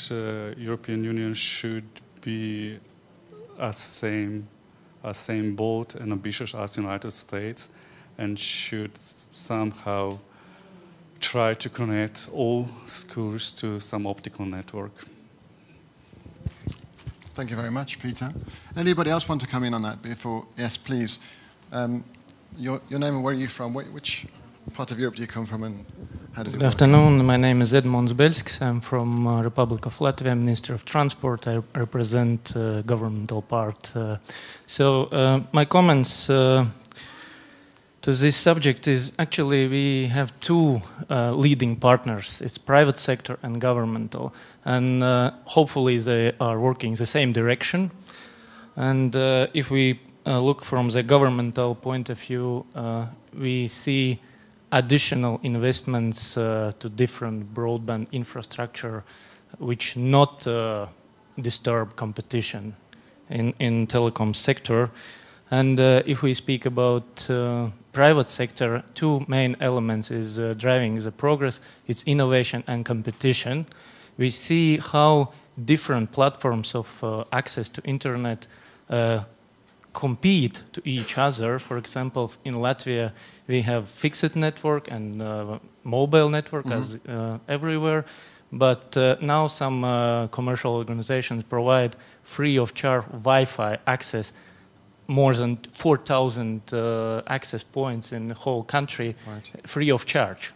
European Union should be as same bold and ambitious as United States, and should somehow try to connect all schools to some optical network. Thank you very much, Peter. Anybody else want to come in on that before? Yes, please. Your name and where are you from? Which part of Europe do you come from, and how does it work? Good afternoon. My name is Edmunds Belsks. I'm from Republic of Latvia, Minister of Transport. I represent governmental part. So my comments to this subject is actually we have two leading partners. It's private sector and governmental, and hopefully they are working the same direction. And if we look from the governmental point of view, we see additional investments to different broadband infrastructure, which not disturb competition in telecom sector. And if we speak about private sector, two main elements is driving the progress. It's innovation and competition. We see how different platforms of access to internet compete to each other. For example, in Latvia, we have fixed network and mobile network as everywhere. But now some commercial organizations provide free of charge Wi-Fi access, more than 4,000 access points in the whole country, free of charge.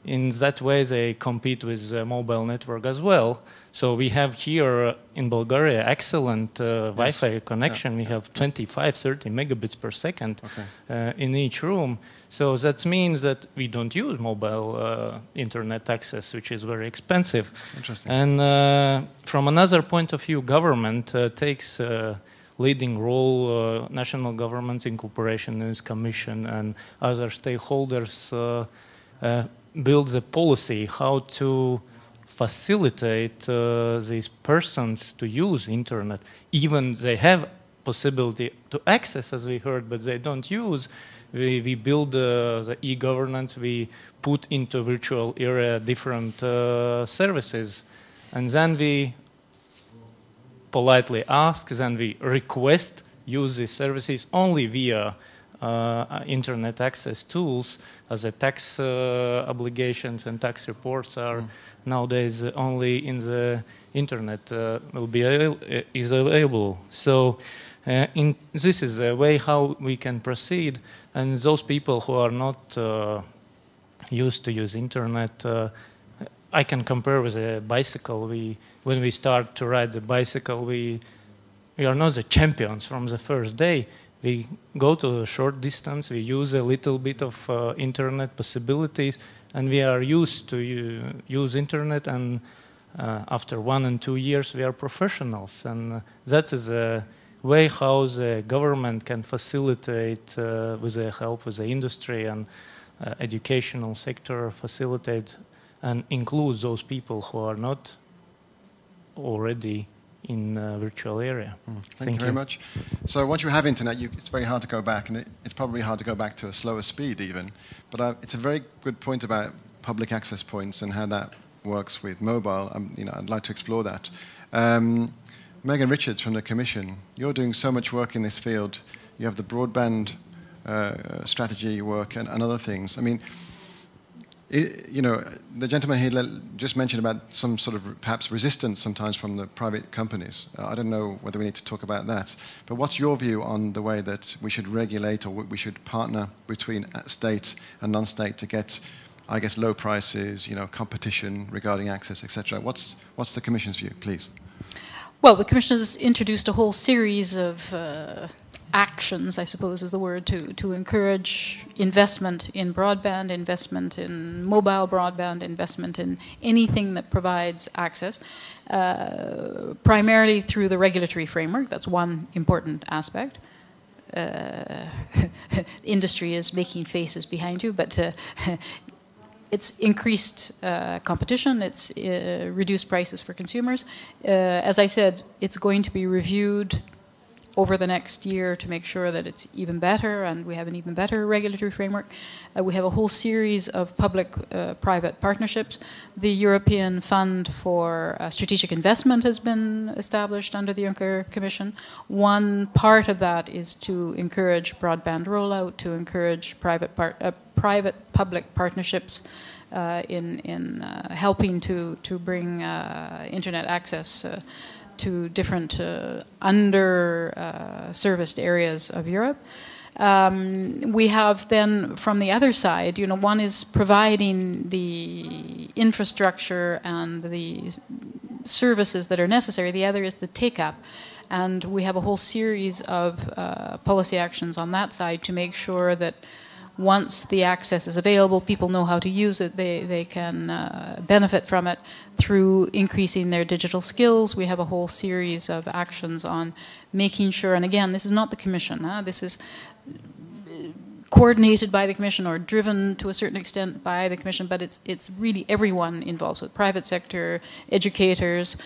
In that way, they compete with the mobile network as well. So we have here in Bulgaria excellent Wi-Fi connection. We have 25, 30 megabits per second in each room. So that means that we don't use mobile internet access, which is very expensive. Interesting. And from another point of view, government takes leading role, national governments in cooperation with Commission and other stakeholders build the policy how to facilitate these persons to use internet. Even they have possibility to access, as we heard, but they don't use. we build the e-governance, we put into virtual area different services, and then we politely ask, then we request use these services only via internet access tools, as the tax obligations and tax reports are nowadays only in the internet is available. So this is a way how we can proceed, and those people who are not used to use internet, I can compare with a bicycle. When we start to ride the bicycle, we are not the champions from the first day. We go to a short distance, we use a little bit of internet possibilities, and we are used to use internet, and after 1 and 2 years we are professionals. And that is a way how the government can facilitate with the help of the industry and educational sector, facilitate and include those people who are not already in virtual area. Thank you very much. So once you have internet, it's very hard to go back, and it's probably hard to go back to a slower speed even. But it's a very good point about public access points and how that works with mobile. I'd like to explore that. Megan Richards from the Commission, you're doing so much work in this field. You have the broadband strategy work and other things. I mean, the gentleman here just mentioned about some sort of perhaps resistance sometimes from the private companies. I don't know whether we need to talk about that. But what's your view on the way that we should regulate or we should partner between state and non-state to get, I guess, low prices, competition regarding access, etc.? What's the Commission's view, please? Well, the Commission has introduced a whole series of actions, I suppose is the word, to encourage investment in broadband, investment in mobile broadband, investment in anything that provides access, primarily through the regulatory framework. That's one important aspect. Industry is making faces behind you, but it's increased competition, it's reduced prices for consumers. As I said, it's going to be reviewed over the next year to make sure that it's even better, and we have an even better regulatory framework. We have a whole series of public-private partnerships. The European Fund for Strategic Investment has been established under the Juncker Commission. One part of that is to encourage broadband rollout, to encourage private-public partnerships in helping to bring internet access to different under-serviced areas of Europe. We have then, from the other side, one is providing the infrastructure and the services that are necessary. The other is the take-up. And we have a whole series of policy actions on that side to make sure that once the access is available, people know how to use it, they can benefit from it through increasing their digital skills. We have a whole series of actions on making sure, and again, this is not the Commission, this is coordinated by the Commission or driven to a certain extent by the Commission, but it's really everyone involved, so private sector, educators,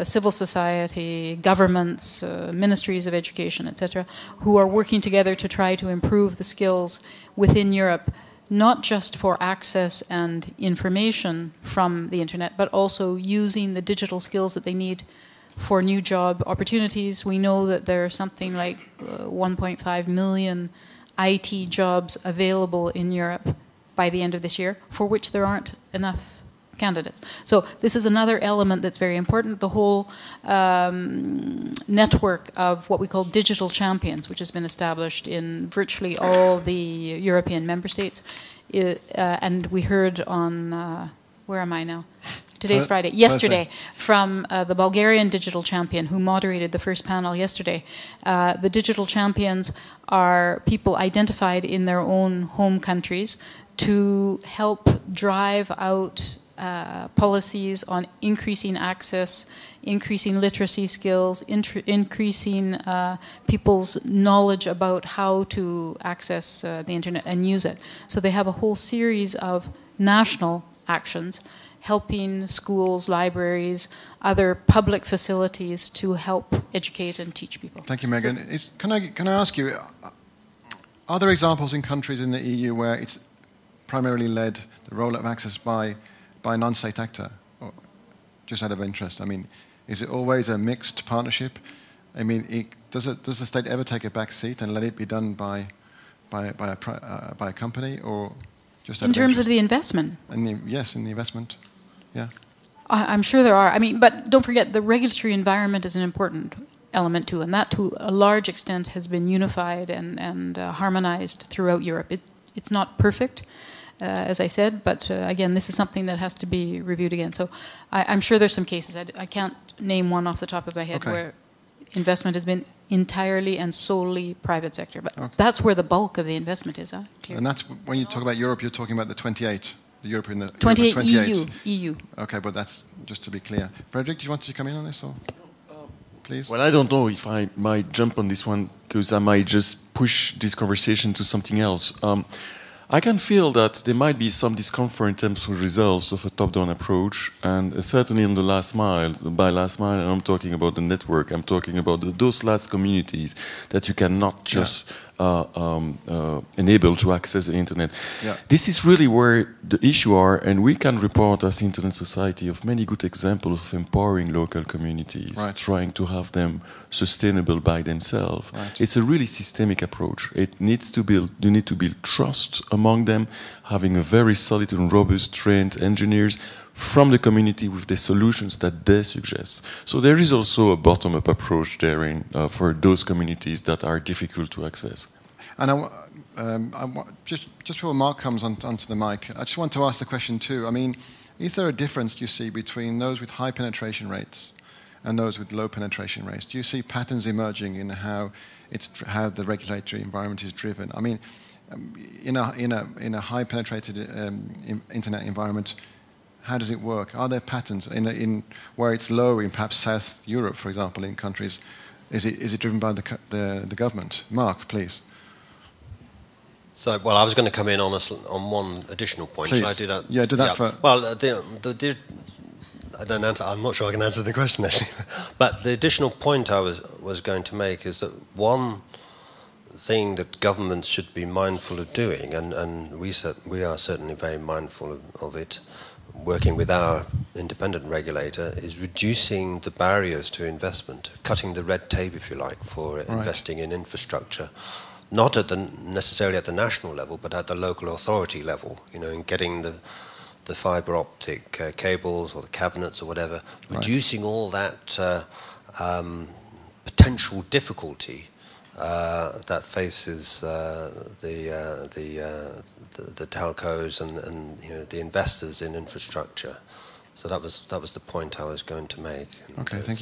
civil society, governments, ministries of education, etc., who are working together to try to improve the skills within Europe, not just for access and information from the internet, but also using the digital skills that they need for new job opportunities. We know that there are something like 1.5 million IT jobs available in Europe by the end of this year, for which there aren't enough candidates. So this is another element that's very important. The whole network of what we call digital champions, which has been established in virtually all the European member states. And we heard on, where am I now? Today's Friday. Yesterday, from the Bulgarian digital champion who moderated the first panel yesterday. The digital champions are people identified in their own home countries to help drive out policies on increasing access, increasing literacy skills, increasing people's knowledge about how to access the internet and use it. So they have a whole series of national actions helping schools, libraries, other public facilities to help educate and teach people. Thank you, Megan. Can I ask you, are there examples in countries in the EU where it's primarily led the rollout of access by a non-state actor? Or just out of interest, I mean, is it always a mixed partnership? I mean, does the state ever take a back seat and let it be done by a company, or just out in of terms of interest? the investment? Yes, in the investment. Yeah. I'm sure there are. I mean, but don't forget, the regulatory environment is an important element too, and that to a large extent has been unified and harmonized throughout Europe. It's not perfect, as I said, but again, this is something that has to be reviewed again. So I'm sure there's some cases. I can't name one off the top of my head where investment has been entirely and solely private sector, but that's where the bulk of the investment is. And that's when you talk about Europe, you're talking about the 28. The European, the 28 EU. Okay, but that's just to be clear. Frederick, do you want to come in on this, or please? Well, I don't know if I might jump on this one because I might just push this conversation to something else. I can feel that there might be some discomfort in terms of results of a top-down approach, and certainly on the last mile. By last mile, I'm talking about the network. I'm talking about those last communities that you cannot just enable to access the internet. Yeah. This is really where the issue are, and we can report as Internet Society of many good examples of empowering local communities, trying to have them sustainable by themselves. It's a really systemic approach. It needs to build. You need to build trust among them, having a very solid and robust trained engineers from the community with the solutions that they suggest. So there is also a bottom-up approach there for those communities that are difficult to access. And just before Mark comes onto the mic, I just want to ask the question too. I mean, is there a difference you see between those with high penetration rates and those with low penetration rates? Do you see patterns emerging in how the regulatory environment is driven? I mean, in a high penetrated internet environment, how does it work? Are there patterns in where it's low in perhaps South Europe, for example, in countries? Is it driven by the government? Mark, please. So, well, I was going to come in on one additional point. Please. Should I do that? Yeah, do that first. Well, I don't answer. I'm not sure I can answer the question actually. But the additional point I was going to make is that one thing that governments should be mindful of doing, and we are certainly very mindful of it, working with our independent regulator, is reducing the barriers to investment, cutting the red tape, if you like, for investing in infrastructure, not necessarily at the national level, but at the local authority level, in getting the fiber optic cables or the cabinets or whatever, reducing all that potential difficulty that faces the telcos and the investors in infrastructure. So that was the point I was going to make. Okay, thank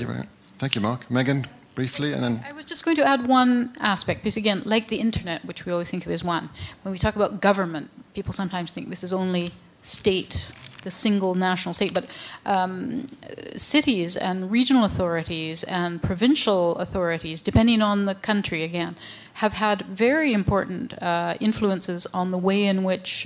you, Mark. Megan, briefly, and then... I was just going to add one aspect, because again, like the internet, which we always think of as one, when we talk about government, people sometimes think this is only state, the single national state, but cities and regional authorities and provincial authorities, depending on the country again, have had very important influences on the way in which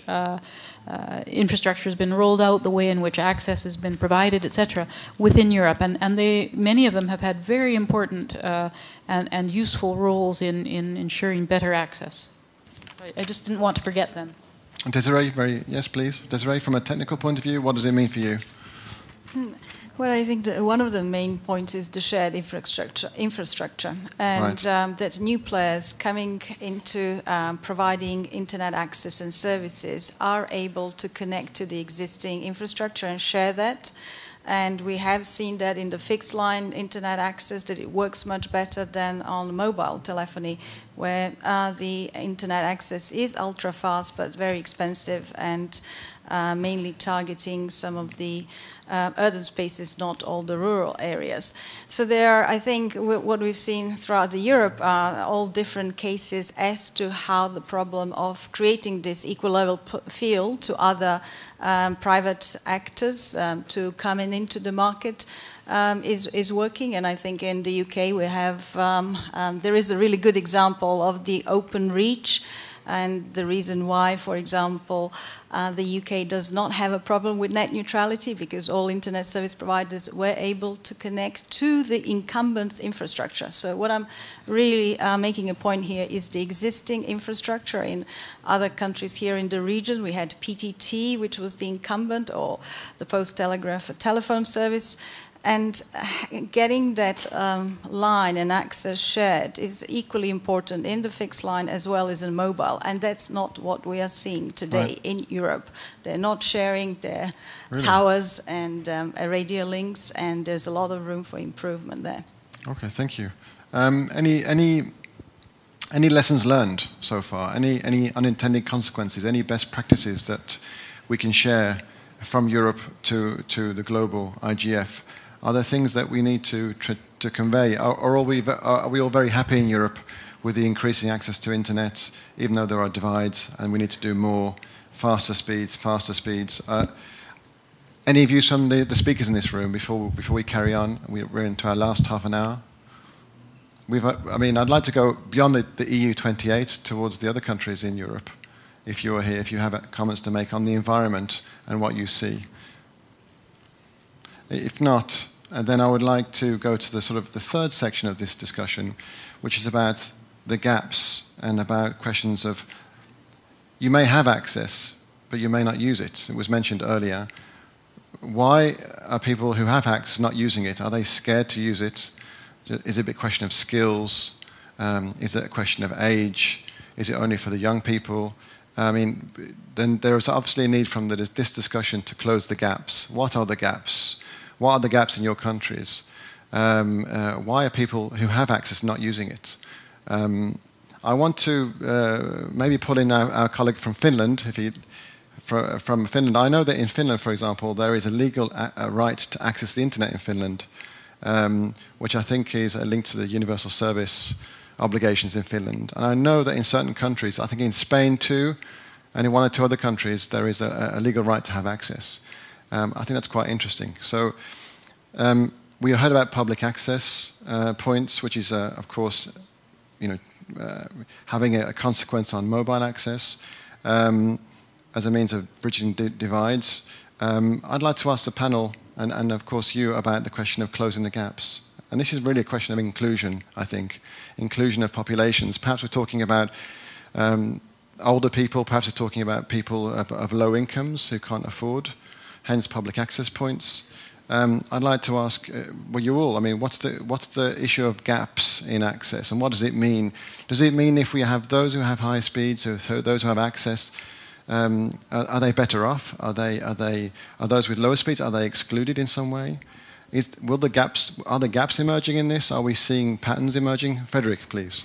infrastructure has been rolled out, the way in which access has been provided, etc., within Europe. And many of them have had very important and useful roles in ensuring better access. I just didn't want to forget them. Desiree, yes, please. Desiree, from a technical point of view, what does it mean for you? Well, I think that one of the main points is the shared infrastructure, and that new players coming into providing internet access and services are able to connect to the existing infrastructure and share that. And we have seen that in the fixed line internet access, that it works much better than on mobile telephony, where the internet access is ultra fast but very expensive and mainly targeting some of the urban spaces, not all the rural areas. So there, I think what we've seen throughout Europe are all different cases as to how the problem of creating this equal level field to other private actors to come into the market is working. And I think in the UK we have there is a really good example of the open reach and the reason why, for example, the UK does not have a problem with net neutrality, because all internet service providers were able to connect to the incumbent infrastructure. So what I'm really making a point here is the existing infrastructure in other countries here in the region. We had PTT, which was the incumbent, or the Post Telegraph telephone service. And getting that line and access shared is equally important in the fixed line as well as in mobile. And that's not what we are seeing today in Europe. They're not sharing their towers and radio links, and there's a lot of room for improvement there. Okay, thank you. Any lessons learned so far? Any unintended consequences? Any best practices that we can share from Europe to the global IGF? Are there things that we need to convey? Or are we all very happy in Europe with the increasing access to internet, even though there are divides and we need to do more, faster speeds? Any views from the speakers in this room before we carry on? We're into our last half an hour. I'd like to go beyond the EU 28 towards the other countries in Europe. If you are here, if you have comments to make on the environment and what you see. If not, then I would like to go to the third section of this discussion, which is about the gaps and about questions of, you may have access, but you may not use it. It was mentioned earlier. Why are people who have access not using it? Are they scared to use it? Is it a question of skills? Is it a question of age? Is it only for the young people? Then there is obviously a need from this discussion to close the gaps. What are the gaps? What are the gaps in your countries? Why are people who have access not using it? I want to maybe pull in our colleague from Finland. From Finland, I know that in Finland, for example, there is a legal right to access the internet in Finland, which I think is a link to the universal service obligations in Finland. And I know that in certain countries, I think in Spain too, and in one or two other countries, there is a legal right to have access. I think that's quite interesting. So we heard about public access points, which is, of course, having a consequence on mobile access as a means of bridging divides. I'd like to ask the panel, and of course you, about the question of closing the gaps. And this is really a question of inclusion, I think. Inclusion of populations. Perhaps we're talking about older people, perhaps we're talking about people of low incomes who can't afford, hence public access points. I'd like to ask, you all, what's the issue of gaps in access, and what does it mean? Does it mean if we have those who have high speeds, or those who have access, are they better off? Are those with lower speeds, are they excluded in some way? Are the gaps emerging in this? Are we seeing patterns emerging? Frederick, please.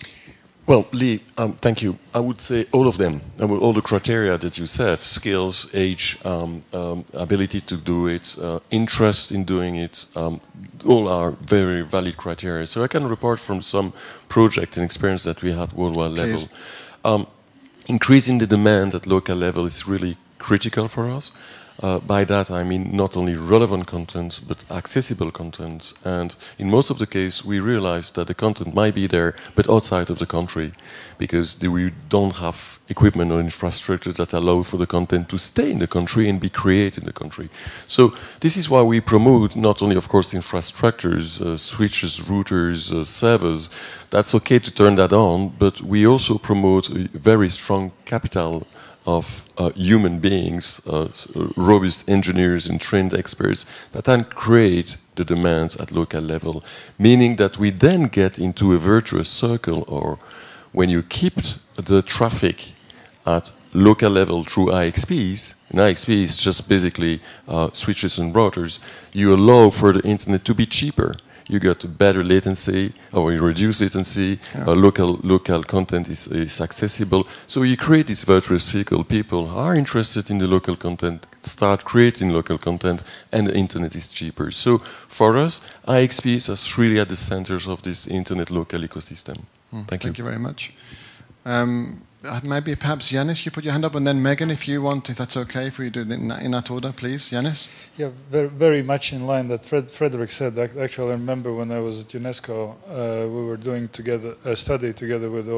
Well, Lee, thank you. I would say all of them, all the criteria that you said, skills, age, ability to do it, interest in doing it, all are very valid criteria. So I can report from some project and experience that we had worldwide level. Increasing the demand at local level is really critical for us. By that I mean not only relevant content, but accessible content. And in most of the case, we realize that the content might be there, but outside of the country, because we don't have equipment or infrastructure that allow for the content to stay in the country and be created in the country. So this is why we promote not only, of course, infrastructures, switches, routers, servers. That's okay to turn that on, but we also promote a very strong capital of human beings, robust engineers and trained experts that then create the demands at local level, meaning that we then get into a virtuous circle, or when you keep the traffic at local level through IXPs, and IXP is just basically switches and routers, you allow for the internet to be cheaper. You get better latency, or you reduce latency, local content is accessible. So you create this virtuous circle. People are interested in the local content, start creating local content, and the internet is cheaper. So for us, IXPs is really at the centers of this internet local ecosystem. Thank you. Thank you very much. Maybe perhaps Yanis, you put your hand up, and then Megan, if you want, if that's okay, if we do it in that order, please. Yanis? Yeah, very much in line that Frederick said. Actually, I remember when I was at UNESCO, we were doing together a study together with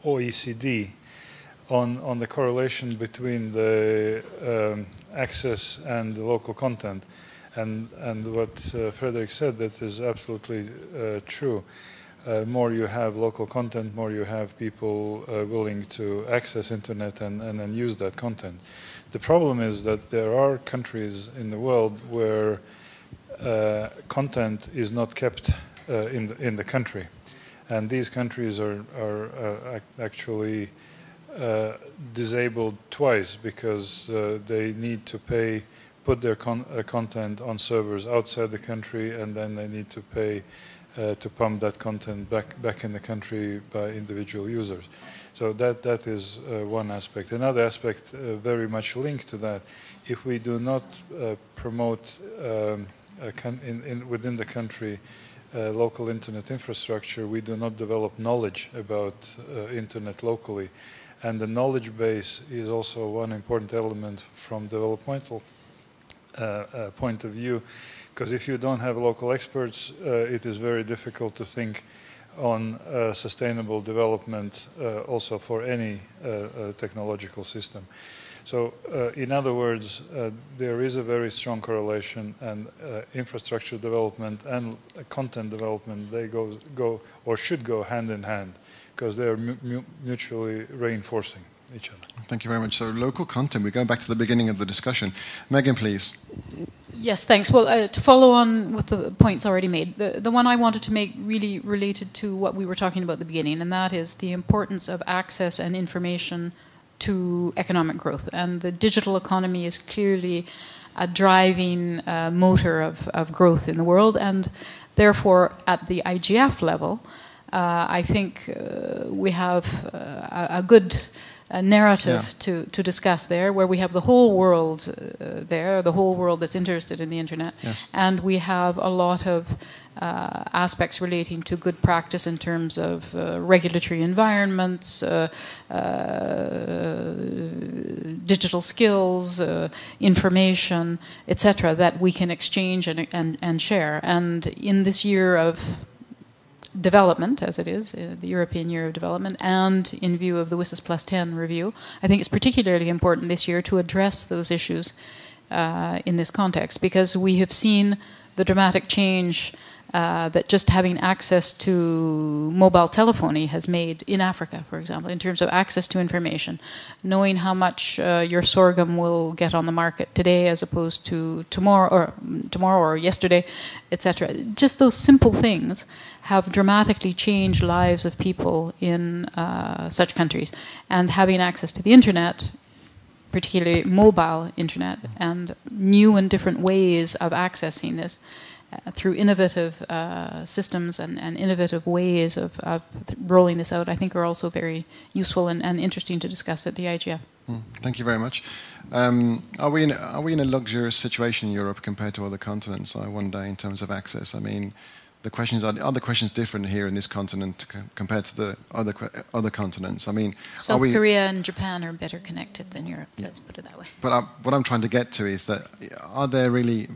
OECD on the correlation between the access and the local content. And what Frederick said, that is absolutely true. More you have local content, more you have people willing to access internet and then use that content. The problem is that there are countries in the world where content is not kept in the country. And these countries are actually disabled twice because they need to put their content on servers outside the country, and then they need to pay to pump that content back in the country by individual users. So that is one aspect. Another aspect very much linked to that, if we do not promote within the country local internet infrastructure, we do not develop knowledge about internet locally. And the knowledge base is also one important element from developmental point of view, because if you don't have local experts, it is very difficult to think on sustainable development also for any technological system. So in other words, there is a very strong correlation, and infrastructure development and content development, they go or should go hand in hand, because they are mutually reinforcing each other. Thank you very much. So local content, we're going back to the beginning of the discussion. Megan, please. Yes, thanks. Well, to follow on with the points already made, the one I wanted to make really related to what we were talking about at the beginning, and that is the importance of access and information to economic growth. And the digital economy is clearly a driving motor of growth in the world, and therefore at the IGF level, I think we have a good narrative to discuss there, where we have the whole world there, the whole world that's interested in the internet, and we have a lot of aspects relating to good practice in terms of regulatory environments, digital skills, information, etc., that we can exchange and share. And in this year of development, as it is, the European Year of Development, and in view of the WSIS Plus 10 review, I think it's particularly important this year to address those issues in this context, because we have seen the dramatic change that just having access to mobile telephony has made in Africa, for example, in terms of access to information, knowing how much your sorghum will get on the market today as opposed to tomorrow or yesterday, etc. Just those simple things have dramatically changed lives of people in such countries. And having access to the internet, particularly mobile internet, and new and different ways of accessing this through innovative systems and innovative ways of rolling this out, I think are also very useful and interesting to discuss at the IGF. Thank you very much. Are we in a luxurious situation in Europe compared to other continents, I wonder, in terms of access? I mean, the questions are the questions different here in this continent compared to the other continents? I mean, South Korea and Japan are better connected than Europe. Let's put it that way. But what I'm trying to get to is that are there really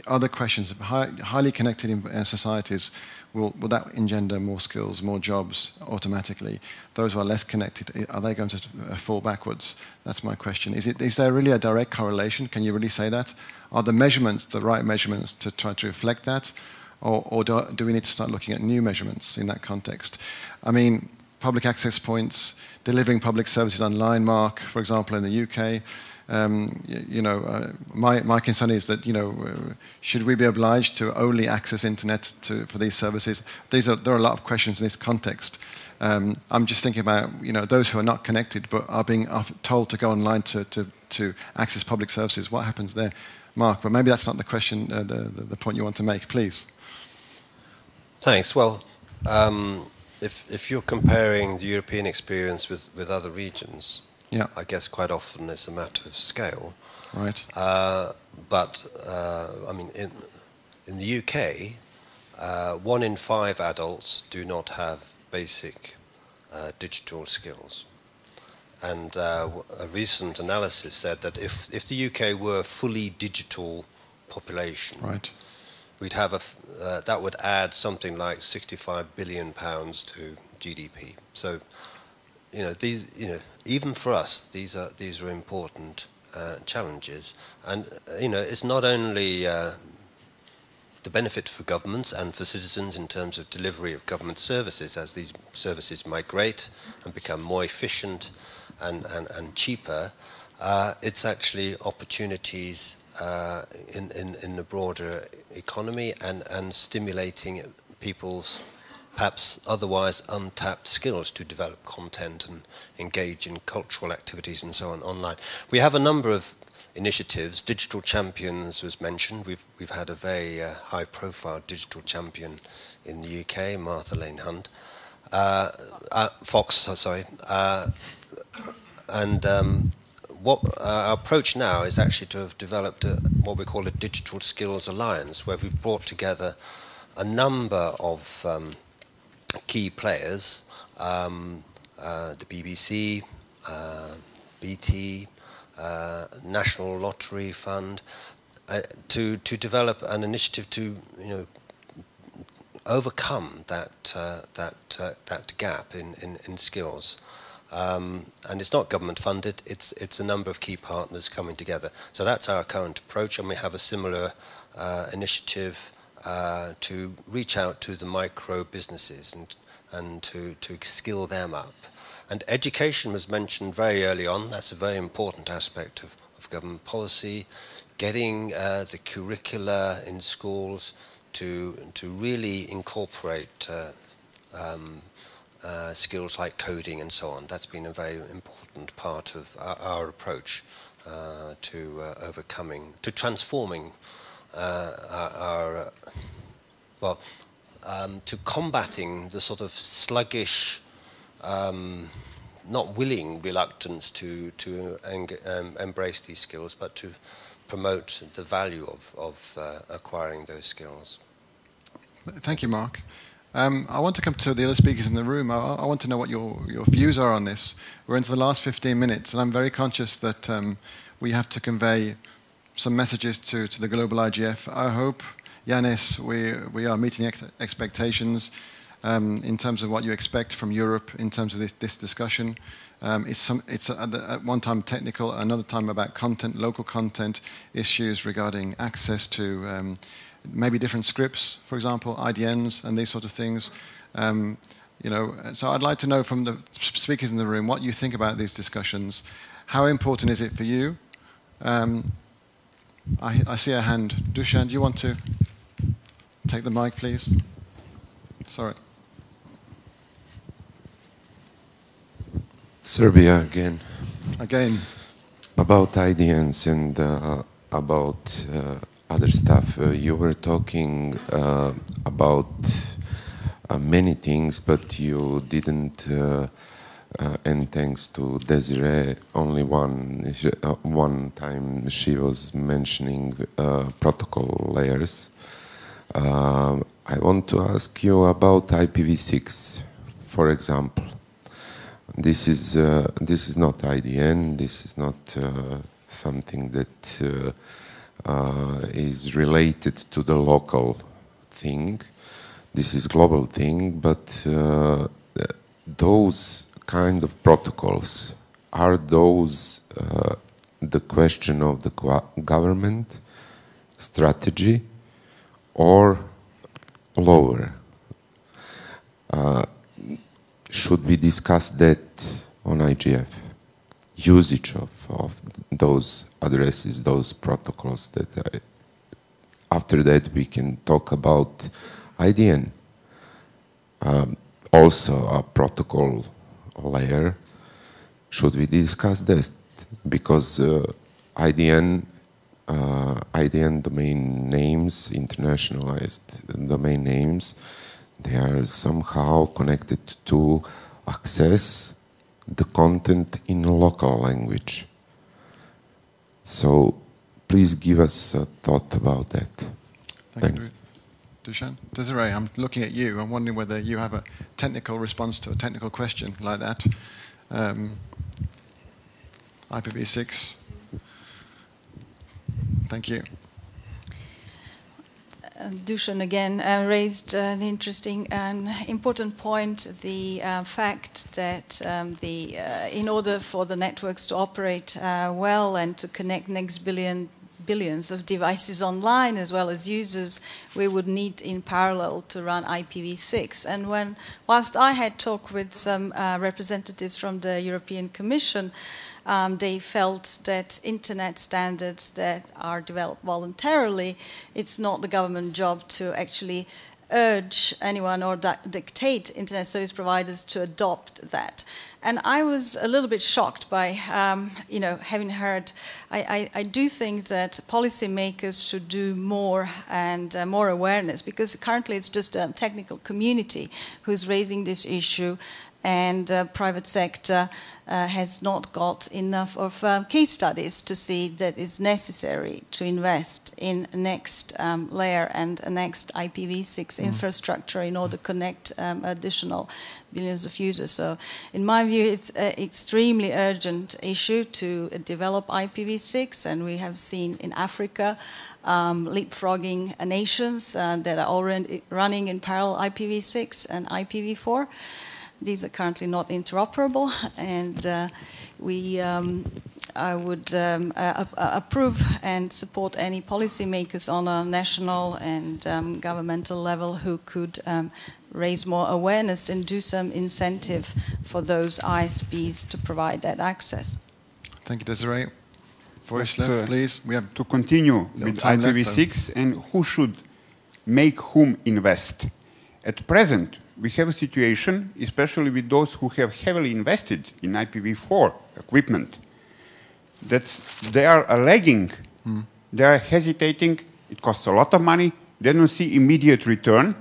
other questions? Highly connected societies, will that engender more skills, more jobs automatically? Those who are less connected, are they going to fall backwards? That's my question. Is there really a direct correlation? Can you really say that? Are the measurements the right measurements to try to reflect that? Or do we need to start looking at new measurements in that context? I mean, public access points, delivering public services online, Mark, for example, in the UK. My concern is that, should we be obliged to only access internet for these services? There are a lot of questions in this context. I'm just thinking about, those who are not connected but are being told to go online to access public services. What happens there? Mark, but maybe that's not the question, the point you want to make. Please. Thanks. Well, if you're comparing the European experience with other regions, I guess quite often it's a matter of scale. Right. But I mean, in the UK, 1 in 5 adults do not have basic digital skills. And a recent analysis said that if the UK were a fully digital population, right, we'd have that would add something like £65 billion to GDP. So these, even for us, these are important challenges, and it's not only the benefit for governments and for citizens in terms of delivery of government services as these services migrate and become more efficient and cheaper. It's actually opportunities in the broader economy and stimulating people's perhaps otherwise untapped skills to develop content and engage in cultural activities and so on online. We have a number of initiatives. Digital Champions was mentioned. We've had a very high-profile digital champion in the UK, Martha Lane Hunt, Fox. What our approach now is actually to have developed what we call a Digital Skills Alliance, where we've brought together a number of key players, the BBC, BT, National Lottery Fund, to develop an initiative to overcome that gap in skills. And it's not government funded, it's a number of key partners coming together. So that's our current approach, and we have a similar initiative to reach out to the micro businesses and to skill them up. And education was mentioned very early on. That's a very important aspect of government policy, getting the curricula in schools to really incorporate skills like coding and so on. That's been a very important part of our approach to transforming to combating the sort of sluggish, not willing reluctance to embrace these skills, but to promote the value of acquiring those skills. Thank you, Mark. I want to come to the other speakers in the room. I want to know what your views are on this. We're into the last 15 minutes, and I'm very conscious that we have to convey some messages to the global IGF. I hope, Yanis, we are meeting expectations in terms of what you expect from Europe in terms of this discussion. It's at one time technical, another time about content, local content, issues regarding access to maybe different scripts, for example, IDNs and these sort of things. So I'd like to know from the speakers in the room what you think about these discussions. How important is it for you? I see a hand. Dushan, do you want to take the mic, please? Sorry. Serbia again. Again. About IDNs and about other stuff. You were talking about many things, but you didn't, and thanks to Desiree, only one time she was mentioning protocol layers. I want to ask you about IPv6, for example. This is not IDN. This is not something that is related to the local thing. This is global thing, but those kind of protocols, are those the question of the government strategy or lower? Should we discuss that on IGF? Usage of those addresses, those protocols that after that we can talk about IDN. Also a protocol layer. Should we discuss this? Because IDN domain names, internationalized domain names, they are somehow connected to access the content in a local language. So please give us a thought about that. Thanks. Dushan? Desiree, I'm looking at you. I'm wondering whether you have a technical response to a technical question like that. IPv6. Thank you. Dusan again raised an interesting and important point, the fact that in order for the networks to operate well and to connect next billions of devices online as well as users, we would need in parallel to run IPv6. And whilst I had talked with some representatives from the European Commission, they felt that internet standards that are developed voluntarily, it's not the government job to actually urge anyone or dictate internet service providers to adopt that. And I was a little bit shocked by, having heard. I do think that policymakers should do more and more awareness, because currently it's just a technical community who's raising this issue, and private sector has not got enough of case studies to see that it's necessary to invest in next layer and a next IPv6 infrastructure in order to connect additional billions of users. So in my view, it's an extremely urgent issue to develop IPv6, and we have seen in Africa leapfrogging nations that are already running in parallel IPv6 and IPv4. These are currently not interoperable, and I would approve and support any policymakers on a national and governmental level who could raise more awareness and do some incentive for those ISPs to provide that access. Thank you, Desiree. Voice left, please. We have to continue with IPv6 and who should make whom invest. At present, we have a situation, especially with those who have heavily invested in IPv4 equipment, that they are lagging, they are hesitating, it costs a lot of money, they don't see immediate return,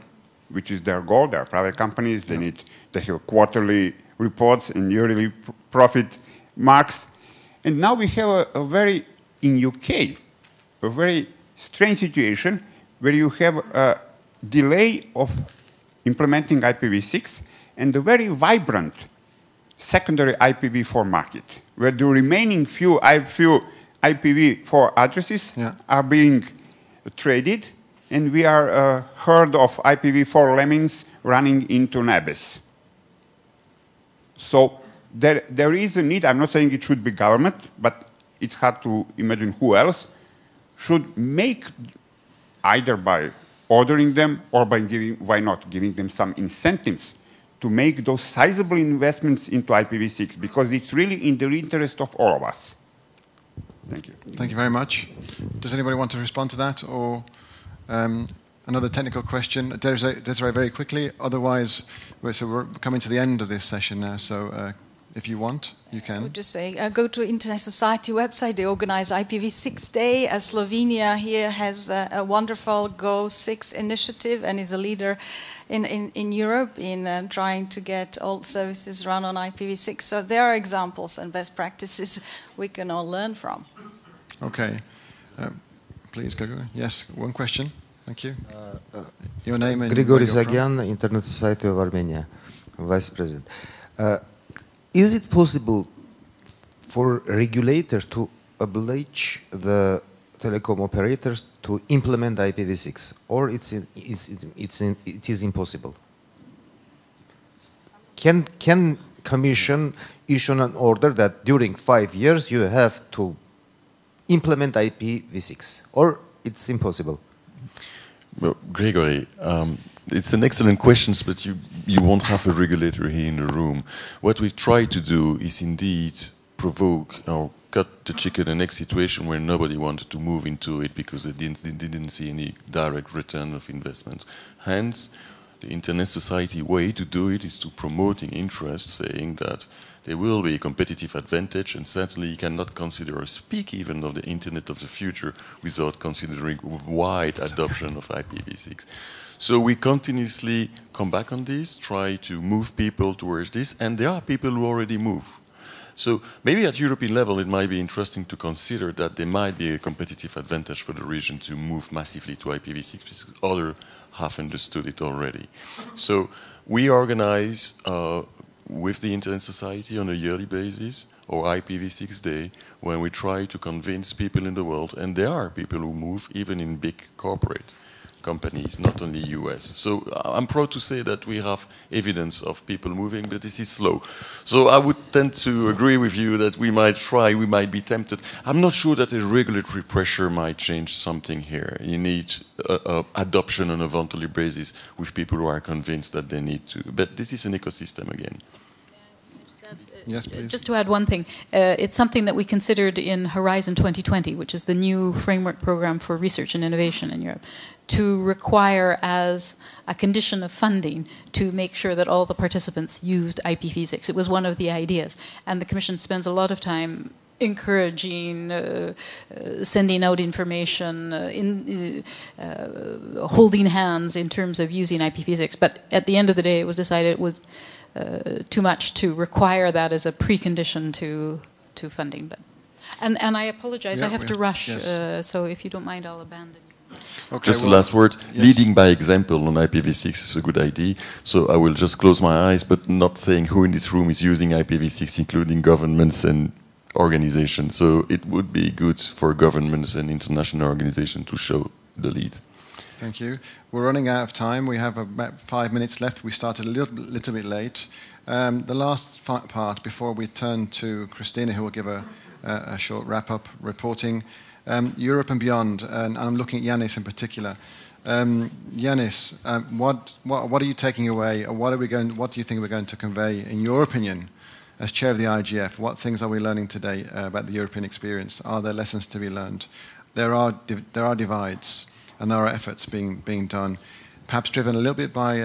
which is their goal. They are private companies, they have quarterly reports and yearly profit marks. And now we have in UK, a very strange situation where you have a delay of implementing IPv6 and a very vibrant secondary IPv4 market, where the remaining few IPv4 addresses are being traded, and we are a herd of IPv4 lemmings running into NABES. So there is a need. I'm not saying it should be government, but it's hard to imagine who else should make, either by ordering them or by why not giving them some incentives to make those sizable investments into IPv6, because it's really in the interest of all of us. Thank you. Thank you very much. Does anybody want to respond to that, or another technical question? Desiree, very quickly. Otherwise, we're coming to the end of this session now, so if you want, you can. I would just say, go to Internet Society website. They organize IPv6 Day. Slovenia here has a wonderful Go6 initiative and is a leader in Europe in trying to get all services run on IPv6. So there are examples and best practices we can all learn from. Okay. Please, go. Yes, one question. Thank you. Your name and Grigory Zagyan, Internet Society of Armenia, Vice President. Is it possible for regulators to oblige the telecom operators to implement IPv6, or it is impossible? Can Commission issue an order that during 5 years you have to implement IPv6, or it's impossible? Well, Gregory, it's an excellent question, but you won't have a regulator here in the room. What we try to do is indeed provoke or cut the chicken and egg situation where nobody wanted to move into it because they didn't see any direct return of investment. Hence, the Internet Society way to do it is to promoting interest, saying that there will be a competitive advantage, and certainly you cannot consider or speak even of the Internet of the future without considering wide adoption of IPv6. So we continuously come back on this, try to move people towards this, and there are people who already move. So maybe at European level it might be interesting to consider that there might be a competitive advantage for the region to move massively to IPv6 because others have understood it already. So we organize with the Internet Society on a yearly basis, or IPv6 Day, when we try to convince people in the world, and there are people who move even in big corporate, companies, not only US. So I'm proud to say that we have evidence of people moving, but this is slow. So I would tend to agree with you that we might try, we might be tempted. I'm not sure that a regulatory pressure might change something here. You need adoption on a voluntary basis with people who are convinced that they need to. But this is an ecosystem again. Yes, please. Just to add one thing, it's something that we considered in Horizon 2020, which is the new framework program for research and innovation in Europe, to require as a condition of funding to make sure that all the participants used IPv6. It was one of the ideas. And the Commission spends a lot of time encouraging, sending out information, holding hands in terms of using IPv6. But at the end of the day, it was decided it was too much to require that as a precondition to funding. But and I apologize, I have to rush. Yes. So if you don't mind, I'll abandon you. Okay, just the last word. Yes. Leading by example on IPv6 is a good idea. So I will just close my eyes, but not saying who in this room is using IPv6, including governments and organizations. So it would be good for governments and international organizations to show the lead. Thank you. We're running out of time. We have about 5 minutes left. We started a little bit late. The last part, before we turn to Christina, who will give a short wrap-up reporting, Europe and beyond, and I'm looking at Yanis in particular. Yanis, what are you taking away, or what do you think we're going to convey, in your opinion, as chair of the IGF? What things are we learning today about the European experience? Are there lessons to be learned? There are divides, and there are efforts being done, perhaps driven a little bit by,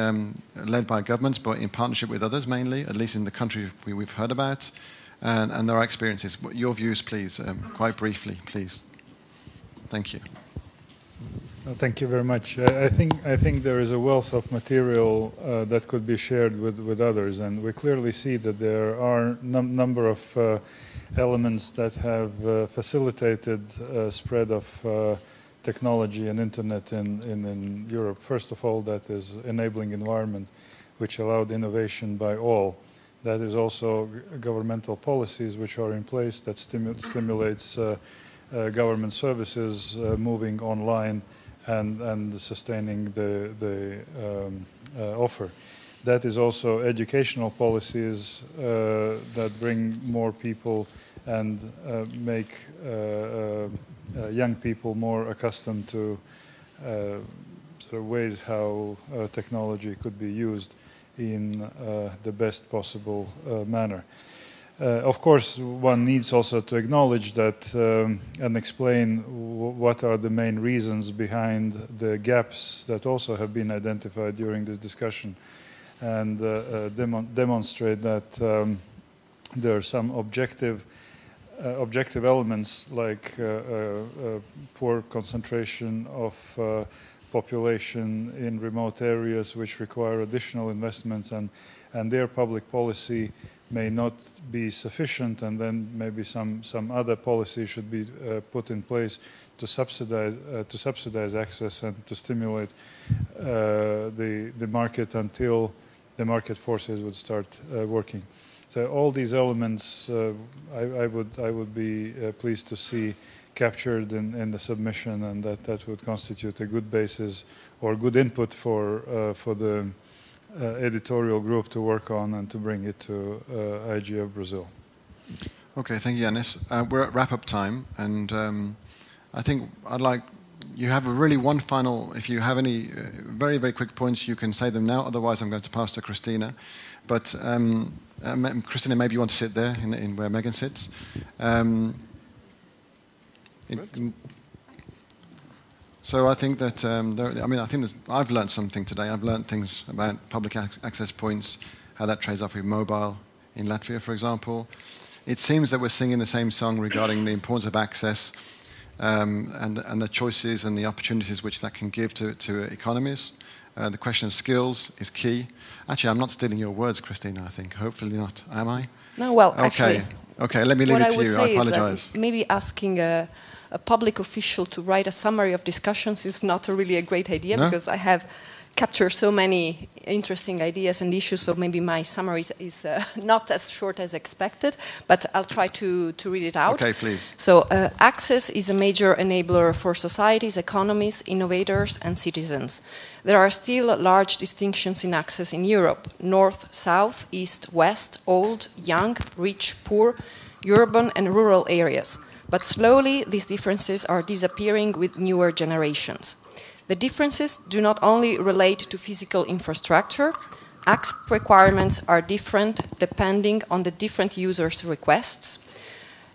led by governments, but in partnership with others mainly, at least in the country we've heard about, and there are experiences. Your views, please, quite briefly, please. Thank you. Well, thank you very much. I think there is a wealth of material that could be shared with others, and we clearly see that there are number of elements that have facilitated spread of technology and internet in Europe. First of all, that is enabling environment, which allowed innovation by all. That is also governmental policies which are in place that stimulates government services moving online and sustaining the offer. That is also educational policies that bring more people and make young people more accustomed to sort of ways how technology could be used in the best possible manner. Of course, one needs also to acknowledge that and explain what are the main reasons behind the gaps that also have been identified during this discussion, and demonstrate that there are some objective elements like poor concentration of population in remote areas which require additional investments, and their public policy may not be sufficient, and then maybe some other policy should be put in place to subsidize access and to stimulate the market until the market forces would start working. So all these elements I would be pleased to see captured in the submission, and that would constitute a good basis or good input for the editorial group to work on and to bring it to IGF Brazil. Okay, thank you, Yanis. We're at wrap-up time, and I think you have one final, if you have any very, very quick points, you can say them now, otherwise I'm going to pass to Christina. But Christina, maybe you want to sit there in where Megan sits. So I think that I've learned something today. I've learned things about public access points, how that trades off with mobile in Latvia, for example. It seems that we're singing the same song regarding the importance of access and the choices and the opportunities which that can give to economies. The question of skills is key. Actually, I'm not stealing your words, Christina, I think. Hopefully not. Am I? No, well, okay. Actually... Okay, let me leave it to you. I apologize. Maybe asking a public official to write a summary of discussions is not really a great idea, because I have capture so many interesting ideas and issues, so maybe my summary is not as short as expected, but I'll try to read it out. Okay, please. So, access is a major enabler for societies, economies, innovators, and citizens. There are still large distinctions in access in Europe: north, south, east, west, old, young, rich, poor, urban, and rural areas. But slowly, these differences are disappearing with newer generations. The differences do not only relate to physical infrastructure. Access requirements are different depending on the different users' requests.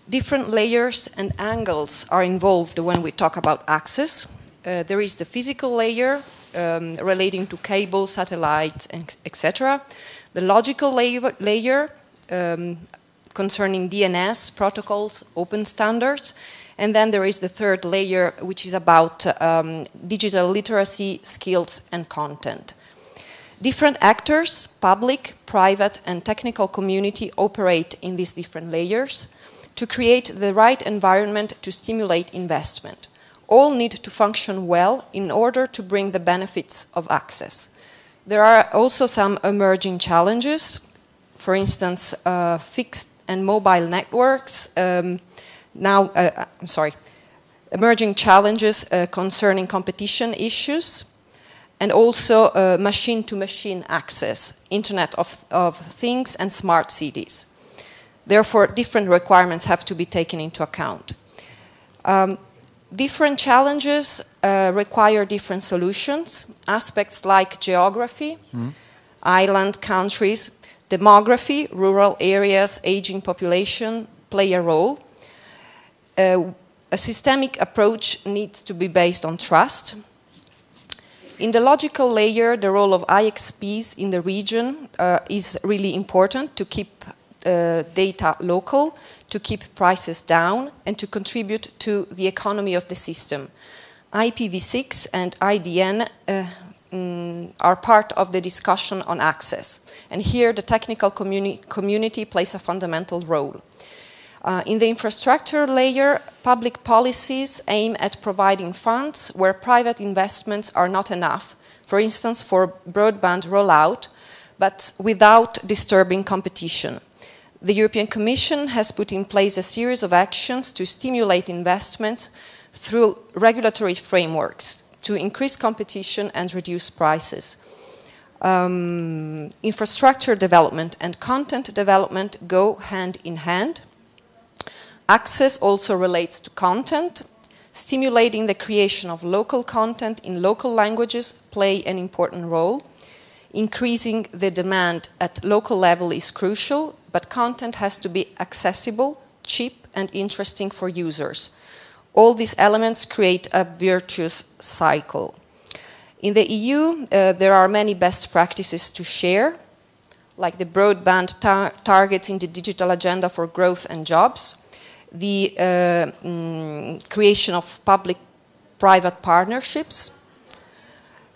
Different layers and angles are involved when we talk about access. There is the physical layer relating to cables, satellites, etc. The logical layer concerning DNS, protocols, open standards. And then there is the third layer, which is about digital literacy, skills, and content. Different actors, public, private, and technical community, operate in these different layers to create the right environment to stimulate investment. All need to function well in order to bring the benefits of access. There are also some emerging challenges, for instance, fixed and mobile networks. Emerging challenges concerning competition issues, and also machine-to-machine access, Internet of Things, and smart cities. Therefore, different requirements have to be taken into account. Different challenges require different solutions. Aspects like geography, island countries, demography, rural areas, aging population play a role. A systemic approach needs to be based on trust. In the logical layer, the role of IXPs in the region is really important to keep data local, to keep prices down, and to contribute to the economy of the system. IPv6 and IDN are part of the discussion on access. And here the technical community plays a fundamental role. In the infrastructure layer, public policies aim at providing funds where private investments are not enough, for instance, for broadband rollout, but without disturbing competition. The European Commission has put in place a series of actions to stimulate investments through regulatory frameworks to increase competition and reduce prices. Infrastructure development and content development go hand in hand. Access also relates to content. Stimulating the creation of local content in local languages play an important role. Increasing the demand at local level is crucial, but content has to be accessible, cheap, and interesting for users. All these elements create a virtuous cycle. In the EU, there are many best practices to share, like the broadband targets in the digital agenda for growth and jobs, the creation of public-private partnerships.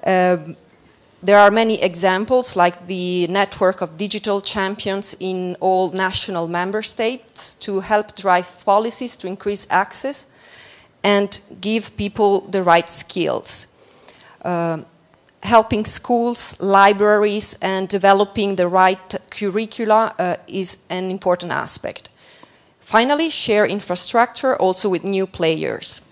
There are many examples, like the network of digital champions in all national member states to help drive policies to increase access and give people the right skills. Helping schools, libraries, and developing the right curricula is an important aspect. Finally, share infrastructure also with new players.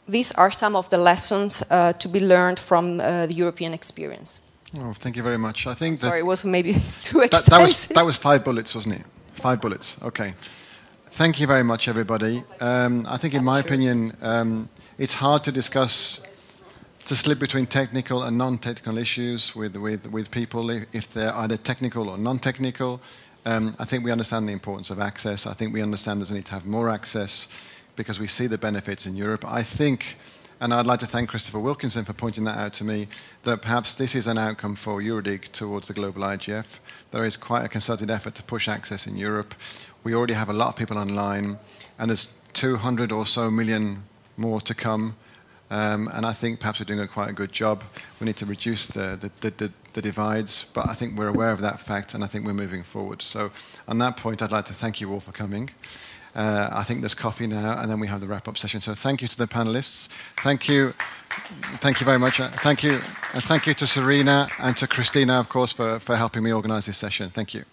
These are some of the lessons to be learned from the European experience. Oh, thank you very much. I think Sorry, it was maybe too extensive. That was 5 bullets, wasn't it? 5 bullets, okay. Thank you very much, everybody. I think in my opinion, it's hard to discuss the split between technical and non-technical issues with people, if they're either technical or non-technical. I think we understand the importance of access. I think we understand there's a need to have more access because we see the benefits in Europe. I think, and I'd like to thank Christopher Wilkinson for pointing that out to me, that perhaps this is an outcome for EuroDIG towards the global IGF. There is quite a concerted effort to push access in Europe. We already have a lot of people online, and there's 200 or so million more to come. And I think perhaps we're doing quite a good job. We need to reduce the divides, but I think we're aware of that fact, and I think we're moving forward. So on that point, I'd like to thank you all for coming. I think there's coffee now, and then we have the wrap-up session. So thank you to the panelists. Thank you Thank you very much. Thank you. And thank you to Serena and to Christina, of course, for helping me organize this session. Thank you.